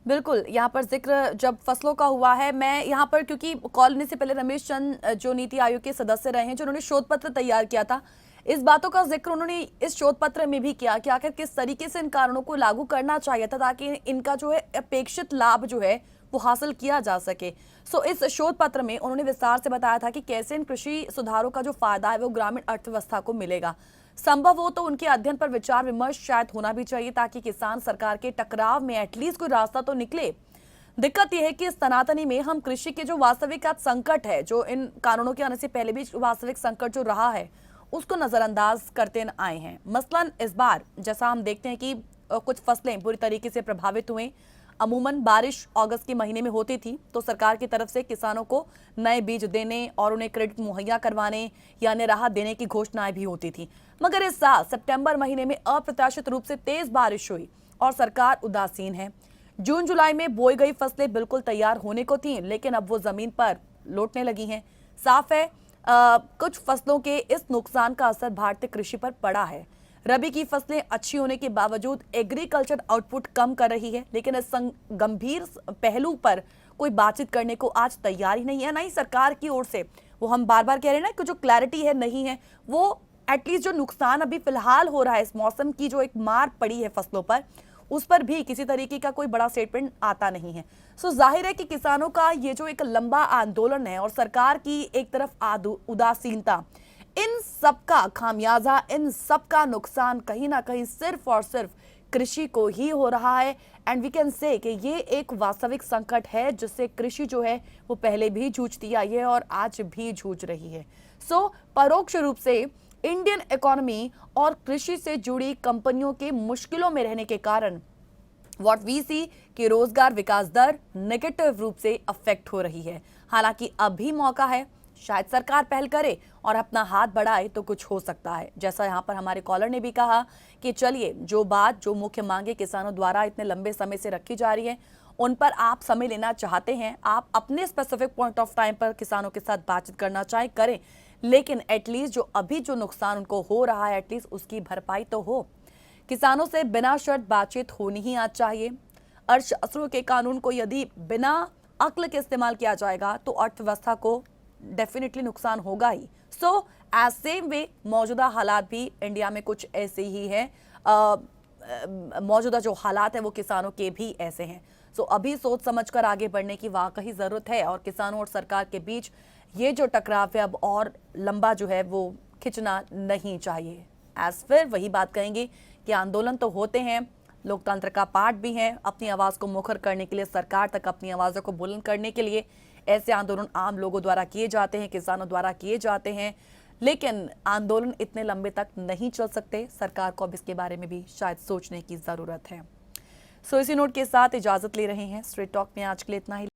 Speaker 1: बिल्कुल, यहाँ पर जिक्र जब फसलों का हुआ है, मैं यहाँ पर क्योंकि कॉल लेने से पहले रमेश चंद जो नीति आयोग के सदस्य रहे हैं जिन्होंने शोध पत्र तैयार किया था, इस बातों का जिक्र उन्होंने इस शोध पत्र में भी किया कि आखिर किस तरीके से इन कारणों को लागू करना चाहिए था ताकि इनका जो है अपेक्षित लाभ जो है वो हासिल किया जा सके। सो इस शोध पत्र में उन्होंने विस्तार से बताया था कि कैसे इन कृषि सुधारों का जो फायदा है वो ग्रामीण अर्थव्यवस्था को मिलेगा। संभव हो तो उनके अध्ययन पर विचार विमर्श शायद होना भी चाहिए ताकि किसान सरकार के टकराव में एटलीस्ट कोई रास्ता तो निकले। दिक्कत यह है कि इस तनातनी में हम कृषि के जो वास्तविक संकट है, जो इन कानूनों के आने से पहले भी वास्तविक संकट जो रहा है उसको नजरअंदाज करते आए हैं। मसलन इस बार जैसा हम देखते हैं कि कुछ फसलें बुरी तरीके से प्रभावित हुए। अमूमन बारिश अगस्त के महीने में होती थी तो सरकार की तरफ से किसानों को नए बीज देने और उन्हें क्रेडिट मुहैया करवाने या अन्य राहत देने की घोषणाएं भी होती थी। मगर इस साल सितंबर महीने में अप्रत्याशित रूप से तेज बारिश हुई और सरकार उदासीन है। जून जुलाई में बोई गई फसलें बिल्कुल तैयार होने को थी लेकिन अब वो जमीन पर लौटने लगी हैं। साफ है कुछ फसलों के इस नुकसान का असर भारतीय कृषि पर पड़ा है। रबी की फसलें अच्छी होने के बावजूद एग्रीकल्चर आउटपुट कम कर रही है, लेकिन इस गंभीर पहलू पर कोई बातचीत करने को आज तैयार ही नहीं है, ना ही सरकार की ओर से। वो हम बार बार कह रहे हैं ना कि जो क्लैरिटी है नहीं है, वो एटलीस्ट जो नुकसान अभी फिलहाल हो रहा है, इस मौसम की जो एक मार पड़ी है फसलों पर, उस पर भी किसी तरीके का कोई बड़ा स्टेटमेंट आता नहीं है। सो जाहिर है कि किसानों का ये जो एक लंबा आंदोलन है और सरकार की एक तरफ उदासीनता, इन सब का खामियाजा, इन सब का नुकसान कहीं ना कहीं सिर्फ और सिर्फ कृषि को ही हो रहा है। एंड वी कैन से कि ये एक वास्तविक संकट है जिससे कृषि जो है वो पहले भी जूझती आई है और आज भी जूझ रही है। सो परोक्ष रूप से इंडियन इकोनॉमी और कृषि से जुड़ी कंपनियों के मुश्किलों में रहने के कारण व्हाट वी सी कि रोजगार विकास दर नेगेटिव रूप से अफेक्ट हो रही है। हालांकि अभी मौका है, शायद सरकार पहल करे और अपना हाथ बढ़ाए तो कुछ हो सकता है। जैसा यहाँ पर हमारे कॉलर ने भी कहा कि चलिए जो मुख्य मांगे किसानों द्वारा इतने लंबे समय से रखी जा रही है, उन पर आप समय लेना चाहते हैं, आप अपने स्पेसिफिक पॉइंट ऑफ टाइम पर किसानों के साथ बातचीत करना चाहें करें, लेकिन एटलीस्ट जो अभी जो नुकसान उनको हो रहा है एटलीस्ट उसकी भरपाई तो हो। किसानों से बिना शर्त बातचीत होनी ही आज चाहिए। अर्थशास्त्रों के कानून को यदि बिना अक्ल के इस्तेमाल किया जाएगा तो अर्थव्यवस्था को डेफिनेटली नुकसान होगा ही। सो एज सेम वे मौजूदा हालात भी इंडिया में कुछ ऐसे ही हैं। मौजूदा जो हालात हैं वो किसानों के भी ऐसे हैं। सो अभी सोच समझकर आगे बढ़ने की वाकई ज़रूरत है और किसानों और सरकार के बीच ये जो टकराव है अब और लंबा जो है वो खिंचना नहीं चाहिए। एज फिर वही बात कहेंगे कि आंदोलन तो होते हैं, लोकतंत्र का पार्ट भी है। अपनी आवाज़ को मुखर करने के लिए, सरकार तक अपनी आवाज़ों को बुलंद करने के लिए ऐसे आंदोलन आम लोगों द्वारा किए जाते हैं, किसानों द्वारा किए जाते हैं, लेकिन आंदोलन इतने लंबे तक नहीं चल सकते। सरकार को अब इसके बारे में भी शायद सोचने की ज़रूरत है। सो इसी नोट के साथ इजाज़त ले रहे हैं। स्ट्रेट टॉक में आज के लिए इतना ही।